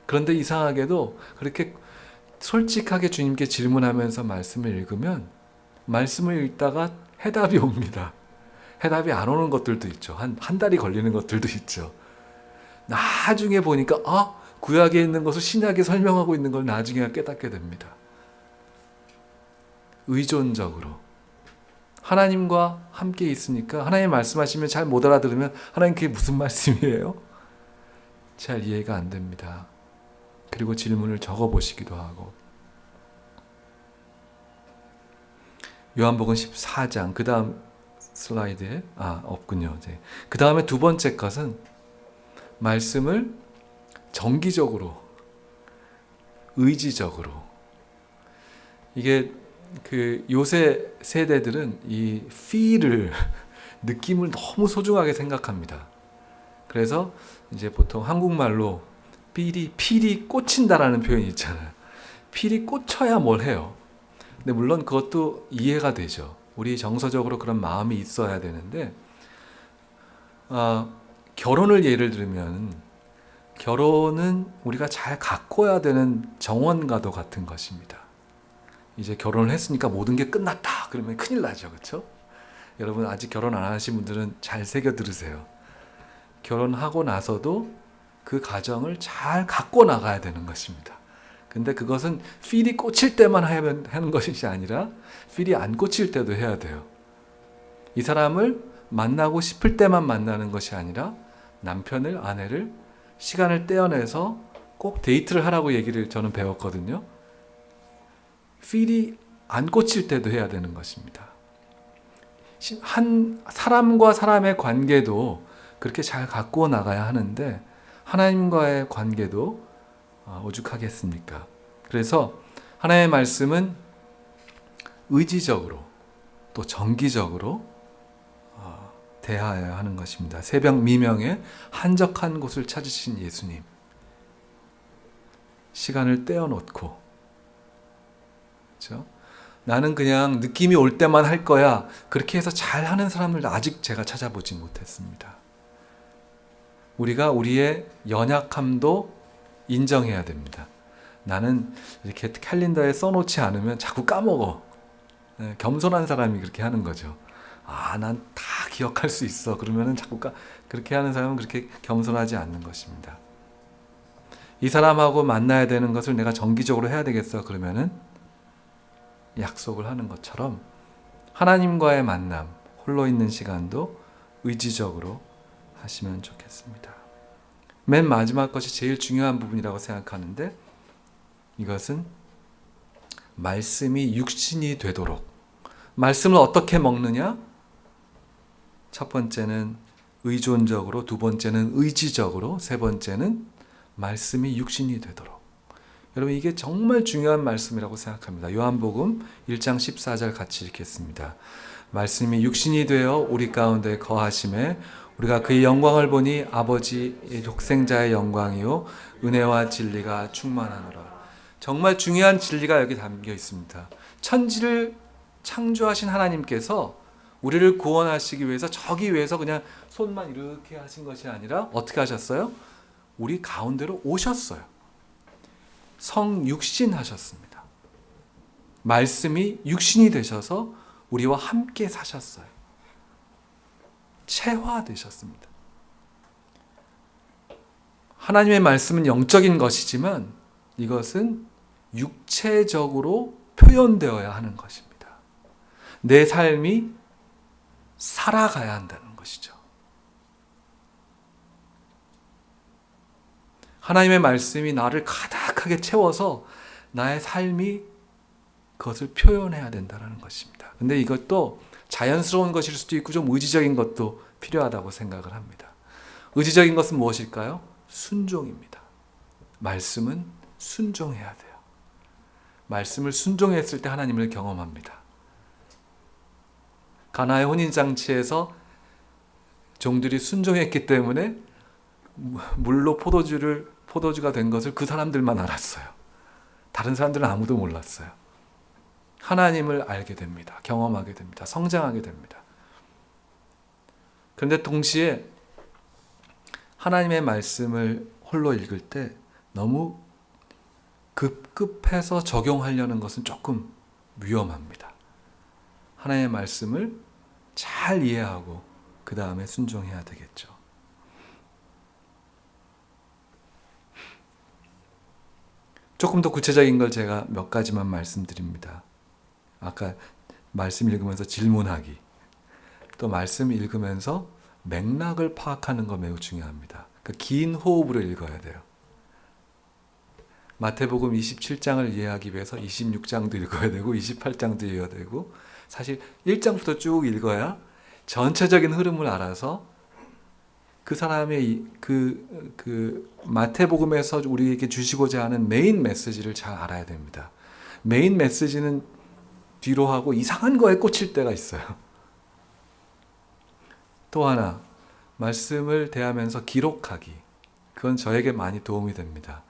그런데 이상하게도 그렇게 솔직하게 주님께 질문하면서 말씀을 읽으면 말씀을 읽다가 해답이 옵니다. 해답이 안 오는 것들도 있죠. 한 달이 걸리는 것들도 있죠. 나중에 보니까 구약에 있는 것을 신약에 설명하고 있는 걸 나중에 깨닫게 됩니다. 의존적으로 하나님과 함께 있으니까 하나님 말씀하시면 잘 못 알아들으면 하나님 그게 무슨 말씀이에요? 잘 이해가 안 됩니다. 그리고 질문을 적어보시기도 하고. 요한복음 14장 그 다음 슬라이드에 없군요. 그 다음에 두 번째 것은 말씀을 정기적으로, 의지적으로. 이게 그 요새 세대들은 이 feel을 느낌을 너무 소중하게 생각합니다. 그래서 이제 보통 한국말로 필이 꽂힌다라는 표현이 있잖아요. 필이 꽂혀야 뭘 해요. 근데 물론 그것도 이해가 되죠. 우리 정서적으로 그런 마음이 있어야 되는데 결혼을 예를 들면 결혼은 우리가 잘 가꿔야 되는 정원과도 같은 것입니다. 이제 결혼을 했으니까 모든 게 끝났다 그러면 큰일 나죠. 그렇죠? 여러분 아직 결혼 안 하신 분들은 잘 새겨 들으세요. 결혼하고 나서도 그 가정을 잘 갖고 나가야 되는 것입니다. 근데 그것은 필이 꽂힐 때만 하는 것이 아니라 필이 안 꽂힐 때도 해야 돼요. 이 사람을 만나고 싶을 때만 만나는 것이 아니라 남편을, 아내를 시간을 떼어내서 꼭 데이트를 하라고 얘기를 저는 배웠거든요. 필이 안 꽂힐 때도 해야 되는 것입니다. 한 사람과 사람의 관계도 그렇게 잘 갖고 나가야 하는데 하나님과의 관계도 오죽하겠습니까? 그래서 하나님의 말씀은 의지적으로 또 정기적으로 대하여야 하는 것입니다. 새벽 미명에 한적한 곳을 찾으신 예수님, 시간을 떼어놓고, 그렇죠? 나는 그냥 느낌이 올 때만 할 거야. 그렇게 해서 잘하는 사람을 아직 제가 찾아보지 못했습니다. 우리가 우리의 연약함도 인정해야 됩니다. 나는 이렇게 캘린더에 써놓지 않으면 자꾸 까먹어. 겸손한 사람이 그렇게 하는 거죠. 난 다 기억할 수 있어. 그러면은 자꾸 그렇게 하는 사람은 그렇게 겸손하지 않는 것입니다. 이 사람하고 만나야 되는 것을 내가 정기적으로 해야 되겠어. 그러면은 약속을 하는 것처럼 하나님과의 만남, 홀로 있는 시간도 의지적으로 하시면 좋겠습니다. 맨 마지막 것이 제일 중요한 부분이라고 생각하는데 이것은 말씀이 육신이 되도록. 말씀을 어떻게 먹느냐? 첫 번째는 의존적으로, 두 번째는 의지적으로, 세 번째는 말씀이 육신이 되도록. 여러분 이게 정말 중요한 말씀이라고 생각합니다. 요한복음 1장 14절 같이 읽겠습니다. 말씀이 육신이 되어 우리 가운데 거하심에 우리가 그의 영광을 보니 아버지의 독생자의 영광이요 은혜와 진리가 충만하노라. 정말 중요한 진리가 여기 담겨 있습니다. 천지를 창조하신 하나님께서 우리를 구원하시기 위해서 저기 위해서 그냥 손만 이렇게 하신 것이 아니라 어떻게 하셨어요? 우리 가운데로 오셨어요. 성육신 하셨습니다. 말씀이 육신이 되셔서 우리와 함께 사셨어요. 체화되셨습니다. 하나님의 말씀은 영적인 것이지만 이것은 육체적으로 표현되어야 하는 것입니다. 내 삶이 살아가야 한다는 것이죠. 하나님의 말씀이 나를 가득하게 채워서 나의 삶이 그것을 표현해야 된다는 것입니다. 근데 이것도 자연스러운 것일 수도 있고 좀 의지적인 것도 필요하다고 생각을 합니다. 의지적인 것은 무엇일까요? 순종입니다. 말씀은 순종해야 돼요. 말씀을 순종했을 때 하나님을 경험합니다. 가나의 혼인잔치에서 종들이 순종했기 때문에 물로 포도주가 된 것을 그 사람들만 알았어요. 다른 사람들은 아무도 몰랐어요. 하나님을 알게 됩니다. 경험하게 됩니다. 성장하게 됩니다. 그런데 동시에 하나님의 말씀을 홀로 읽을 때 너무 급급해서 적용하려는 것은 조금 위험합니다. 하나님의 말씀을 잘 이해하고 그 다음에 순종해야 되겠죠. 조금 더 구체적인 걸 제가 몇 가지만 말씀드립니다. 아까 말씀 읽으면서 질문하기, 또 말씀 읽으면서 맥락을 파악하는 거 매우 중요합니다. 그러니까 긴 호흡으로 읽어야 돼요. 마태복음 27장을 이해하기 위해서 26장도 읽어야 되고 28장도 읽어야 되고, 사실 1장부터 쭉 읽어야 전체적인 흐름을 알아서 그 사람의 그 마태복음에서 우리에게 주시고자 하는 메인 메시지를 잘 알아야 됩니다. 메인 메시지는 뒤로 하고 이상한 거에 꽂힐 때가 있어요. 또 하나, 말씀을 대하면서 기록하기. 그건 저에게 많이 도움이 됩니다.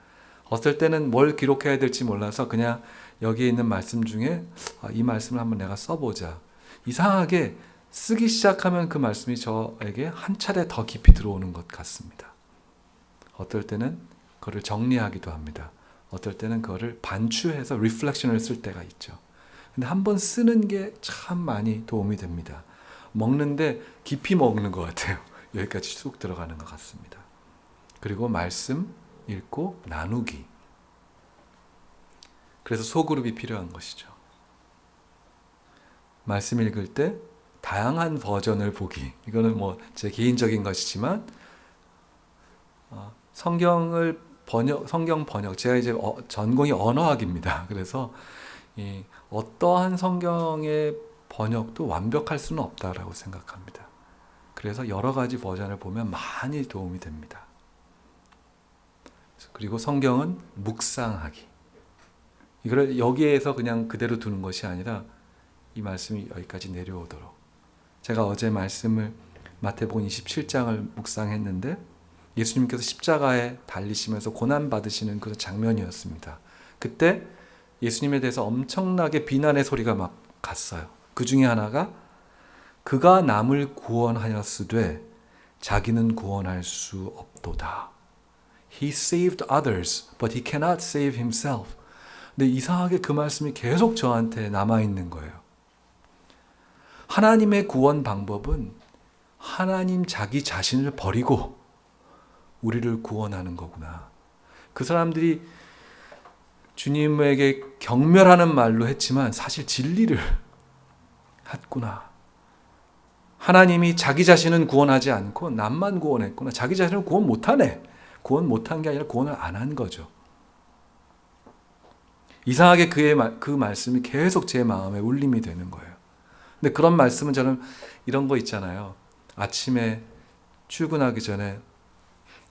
어떨 때는 뭘 기록해야 될지 몰라서 그냥 여기에 있는 말씀 중에 이 말씀을 한번 내가 써보자. 이상하게 쓰기 시작하면 그 말씀이 저에게 한 차례 더 깊이 들어오는 것 같습니다. 어떨 때는 그거를 정리하기도 합니다. 어떨 때는 그거를 반추해서 리플렉션을 쓸 때가 있죠. 근데 한번 쓰는 게 참 많이 도움이 됩니다. 먹는데 깊이 먹는 것 같아요. 여기까지 쑥 들어가는 것 같습니다. 그리고 말씀 읽고 나누기. 그래서 소그룹이 필요한 것이죠. 말씀 읽을 때 다양한 버전을 보기. 이거는 뭐 제 개인적인 것이지만 성경 번역, 제가 이제 전공이 언어학입니다. 그래서 어떠한 성경의 번역도 완벽할 수는 없다라고 생각합니다. 그래서 여러 가지 버전을 보면 많이 도움이 됩니다. 그리고 성경은 묵상하기. 이걸 여기에서 그냥 그대로 두는 것이 아니라 이 말씀이 여기까지 내려오도록. 제가 어제 말씀을 마태복음 27장을 묵상했는데 예수님께서 십자가에 달리시면서 고난받으시는 그 장면이었습니다. 그때 예수님에 대해서 엄청나게 비난의 소리가 막 갔어요. 그 중에 하나가 그가 남을 구원하였으되 자기는 구원할 수 없도다. He saved others, but he cannot save himself. 근데 이상하게 그 말씀이 계속 저한테 남아있는 거예요. 하나님의 구원 방법은 하나님 자기 자신을 버리고 우리를 구원하는 거구나. 그 사람들이 주님에게 경멸하는 말로 했지만 사실 진리를 했구나. 하나님이 자기 자신은 구원하지 않고 남만 구원했구나. 자기 자신을 구원 못하네. 구원 못한 게 아니라 구원을 안 한 거죠. 이상하게 그 말씀이 계속 제 마음에 울림이 되는 거예요. 근데 그런 말씀은 저는 이런 거 있잖아요. 아침에 출근하기 전에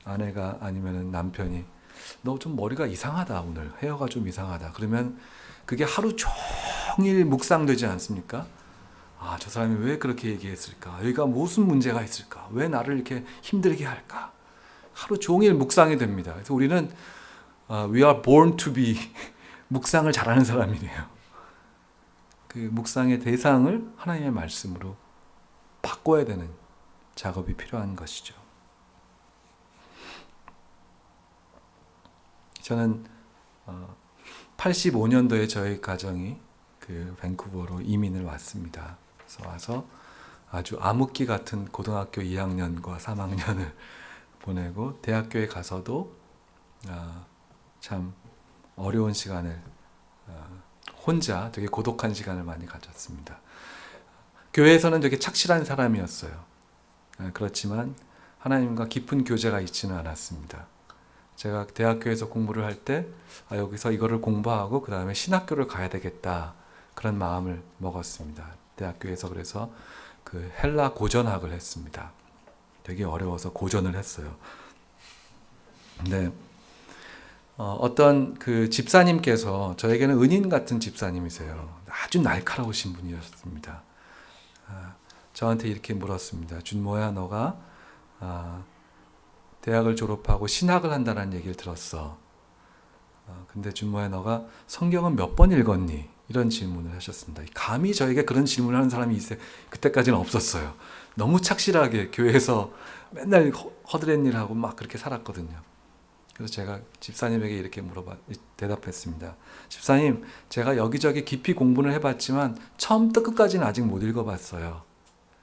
아내가 아니면 남편이 너 좀 머리가 이상하다 오늘. 헤어가 좀 이상하다. 그러면 그게 하루 종일 묵상되지 않습니까? 아, 저 사람이 왜 그렇게 얘기했을까? 여기가 무슨 문제가 있을까? 왜 나를 이렇게 힘들게 할까? 하루 종일 묵상이 됩니다. 그래서 우리는 we are born to be 묵상을 잘하는 사람이네요. 그 묵상의 대상을 하나님의 말씀으로 바꿔야 되는 작업이 필요한 것이죠. 저는 85년도에 저희 가정이 그 밴쿠버로 이민을 왔습니다. 그래서 와서 아주 암흑기 같은 고등학교 2학년과 3학년을 보내고 대학교에 가서도 참 어려운 시간을 혼자 되게 고독한 시간을 많이 가졌습니다. 교회에서는 되게 착실한 사람이었어요. 그렇지만 하나님과 깊은 교제가 있지는 않았습니다. 제가 대학교에서 공부를 할 때 여기서 이거를 공부하고 그 다음에 신학교를 가야 되겠다 그런 마음을 먹었습니다. 대학교에서 그래서 그 헬라 고전학을 했습니다. 되게 어려워서 고전을 했어요. 근데 어떤 그 집사님께서 저에게는 은인 같은 집사님이세요. 아주 날카로우신 분이었습니다. 저한테 이렇게 물었습니다. 준모야, 너가 대학을 졸업하고 신학을 한다는 얘기를 들었어. 근데 준모야 너가 성경은 몇 번 읽었니? 이런 질문을 하셨습니다. 감히 저에게 그런 질문을 하는 사람이 그때까지는 없었어요. 너무 착실하게 교회에서 맨날 허드렛 일하고 막 그렇게 살았거든요. 그래서 제가 집사님에게 이렇게 대답했습니다. 집사님, 제가 여기저기 깊이 공부를 해봤지만 처음부터 끝까지는 아직 못 읽어봤어요.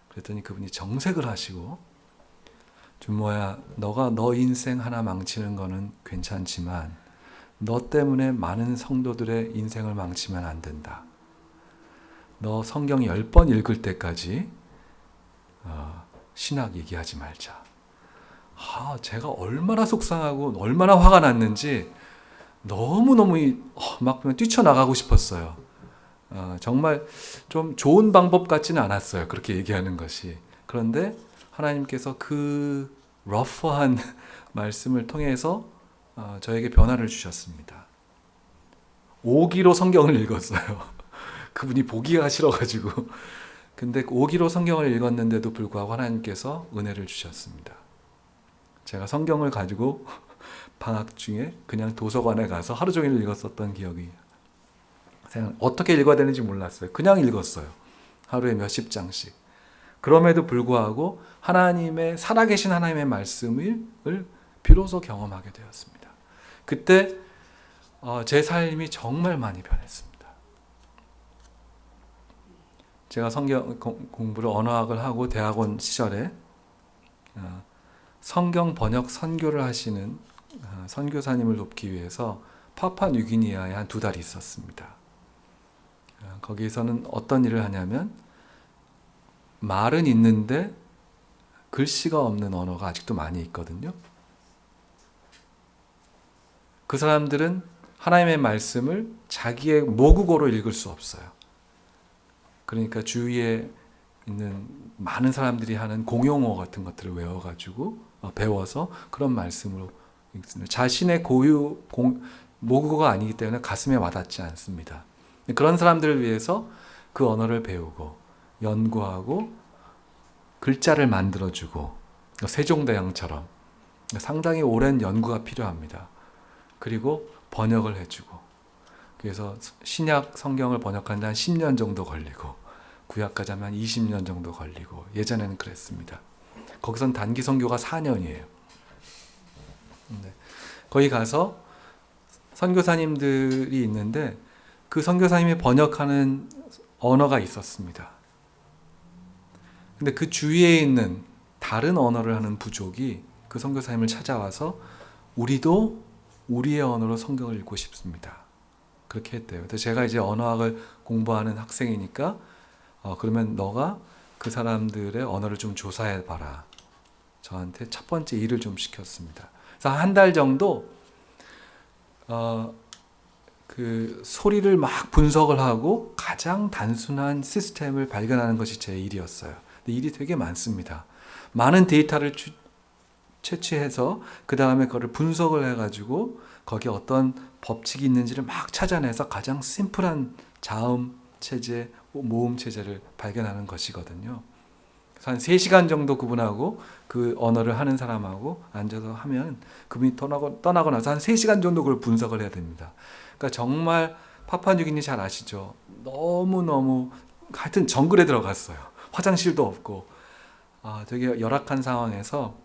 그랬더니 그분이 정색을 하시고, 준모야, 너가 너 인생 하나 망치는 거는 괜찮지만 너 때문에 많은 성도들의 인생을 망치면 안 된다. 너 성경 10번 읽을 때까지 신학 얘기하지 말자. 제가 얼마나 속상하고 얼마나 화가 났는지 너무너무 막 그냥 뛰쳐나가고 싶었어요. 정말 좀 좋은 방법 같지는 않았어요. 그렇게 얘기하는 것이. 그런데 하나님께서 그 러프한 말씀을 통해서 저에게 변화를 주셨습니다. 5기로 성경을 읽었어요. 그분이 보기가 싫어가지고. 근데 5기로 성경을 읽었는데도 불구하고 하나님께서 은혜를 주셨습니다. 제가 성경을 가지고 방학 중에 그냥 도서관에 가서 하루 종일 읽었었던 기억이, 어떻게 읽어야 되는지 몰랐어요. 그냥 읽었어요. 하루에 몇십 장씩. 그럼에도 불구하고 살아계신 하나님의 말씀을 비로소 경험하게 되었습니다. 그때 제 삶이 정말 많이 변했습니다. 제가 성경 공부를 언어학을 하고 대학원 시절에 성경 번역 선교를 하시는 선교사님을 돕기 위해서 파푸아뉴기니아에 한 2달 있었습니다. 거기서는 어떤 일을 하냐면 말은 있는데 글씨가 없는 언어가 아직도 많이 있거든요. 그 사람들은 하나님의 말씀을 자기의 모국어로 읽을 수 없어요. 그러니까 주위에 있는 많은 사람들이 하는 공용어 같은 것들을 배워서 그런 말씀으로 읽습니다. 자신의 모국어가 아니기 때문에 가슴에 와닿지 않습니다. 그런 사람들을 위해서 그 언어를 배우고 연구하고 글자를 만들어주고, 세종대왕처럼 상당히 오랜 연구가 필요합니다. 그리고 번역을 해주고, 그래서 신약 성경을 번역하는데 한 10년 정도 걸리고, 구약까지 하면 20년 정도 걸리고, 예전에는 그랬습니다. 거기선 단기 선교가 4년이에요. 거기 가서 선교사님들이 있는데 그 선교사님이 번역하는 언어가 있었습니다. 근데 그 주위에 있는 다른 언어를 하는 부족이 그 선교사님을 찾아와서 우리도 우리의 언어로 성경을 읽고 싶습니다. 그렇게 했대요. 그래서 제가 이제 언어학을 공부하는 학생이니까 그러면 너가 그 사람들의 언어를 좀 조사해봐라. 저한테 첫 번째 일을 좀 시켰습니다. 그래서 한 달 정도 그 소리를 막 분석을 하고 가장 단순한 시스템을 발견하는 것이 제 일이었어요. 근데 일이 되게 많습니다. 많은 데이터를 채취해서 그 다음에 그거를 분석을 해가지고 거기에 어떤 법칙이 있는지를 막 찾아내서 가장 심플한 자음 체제, 모음 체제를 발견하는 것이거든요. 그래서 한 3시간 정도 그분하고 그 언어를 하는 사람하고 앉아서 하면 그분이 떠나고 나서 한 3시간 정도 그걸 분석을 해야 됩니다. 그러니까 정말 파푸아뉴기니 잘 아시죠? 너무너무 하여튼 정글에 들어갔어요. 화장실도 없고 되게 열악한 상황에서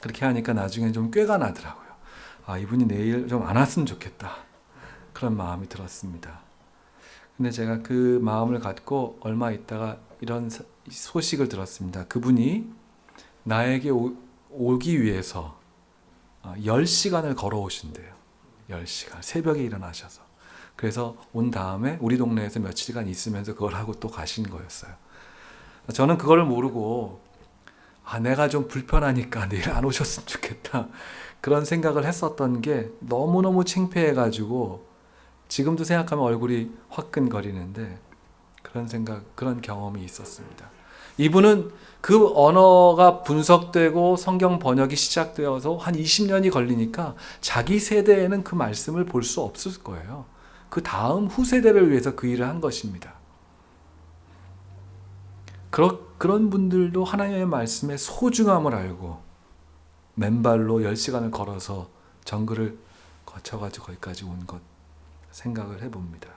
그렇게 하니까 나중에 좀 꾀가 나더라고요. 이분이 내일 좀 안 왔으면 좋겠다. 그런 마음이 들었습니다. 근데 제가 그 마음을 갖고 얼마 있다가 이런 소식을 들었습니다. 그분이 나에게 오기 위해서 10시간을 걸어오신대요. 10시간. 새벽에 일어나셔서. 그래서 온 다음에 우리 동네에서 며칠간 있으면서 그걸 하고 또 가신 거였어요. 저는 그걸 모르고 내가 좀 불편하니까 내일 안 오셨으면 좋겠다. 그런 생각을 했었던 게 너무너무 창피해가지고 지금도 생각하면 얼굴이 화끈거리는데 그런 경험이 있었습니다. 이분은 그 언어가 분석되고 성경 번역이 시작되어서 한 20년이 걸리니까 자기 세대에는 그 말씀을 볼 수 없을 거예요. 그 다음 후세대를 위해서 그 일을 한 것입니다. 그런 분들도 하나님의 말씀의 소중함을 알고 맨발로 10시간을 걸어서 정글을 거쳐가지고 거기까지 온 것 생각을 해봅니다.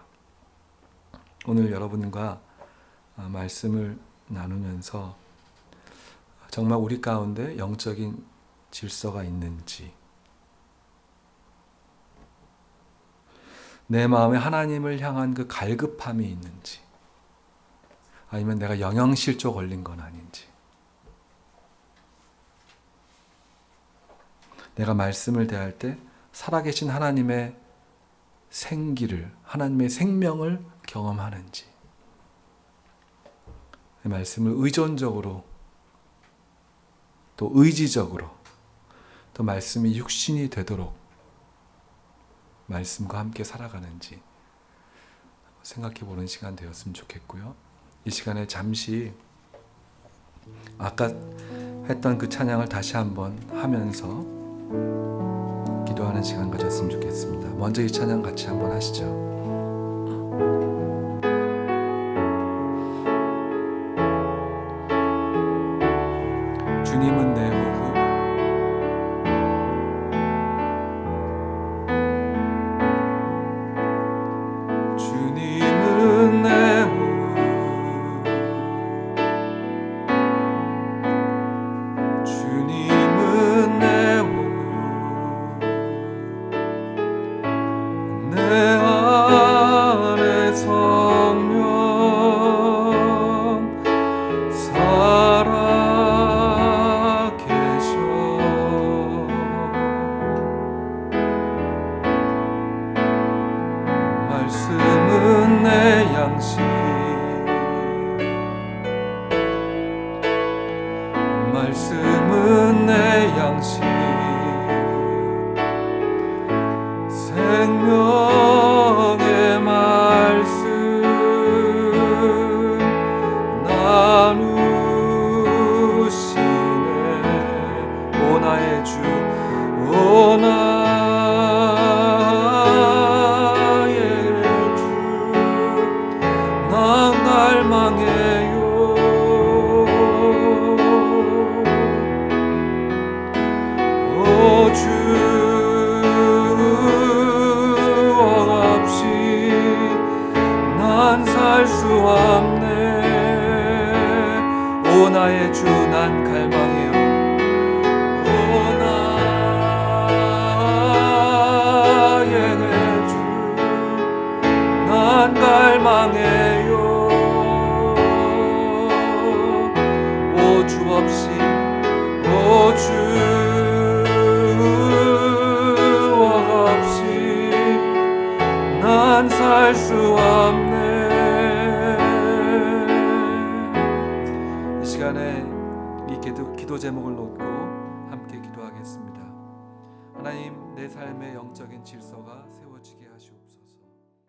오늘 여러분과 말씀을 나누면서 정말 우리 가운데 영적인 질서가 있는지, 내 마음에 하나님을 향한 그 갈급함이 있는지, 아니면 내가 영양실조 걸린 건 아닌지, 내가 말씀을 대할 때 살아계신 하나님의 생기를, 하나님의 생명을 경험하는지, 말씀을 의존적으로 또 의지적으로 또 말씀이 육신이 되도록 말씀과 함께 살아가는지 생각해 보는 시간 되었으면 좋겠고요. 이 시간에 잠시 아까 했던 그 찬양을 다시 한번 하면서 기도하는 시간 가졌으면 좋겠습니다. 먼저 이 찬양 같이 한번 하시죠. 주님은 내 호흡, 주님은 내 호흡, 주님은 내 호흡, 내 안에 성령 말씀은 내 양식, 말씀은 내 양식, 생명의 말씀 나누시네. 오 나의 주, 오 나의 주, 난 갈망해요. 오 주 없이 난 살 수 없네. 오 나의 주, 난 갈망해요. 오 나의 주, 난 갈망해요. 오 주 없이, 오 주 없이 난 살 수 없네. 이 시간에 이 기도 제목을 놓고 함께 기도하겠습니다. 하나님, 내 삶의 영적인 질서가 세워지게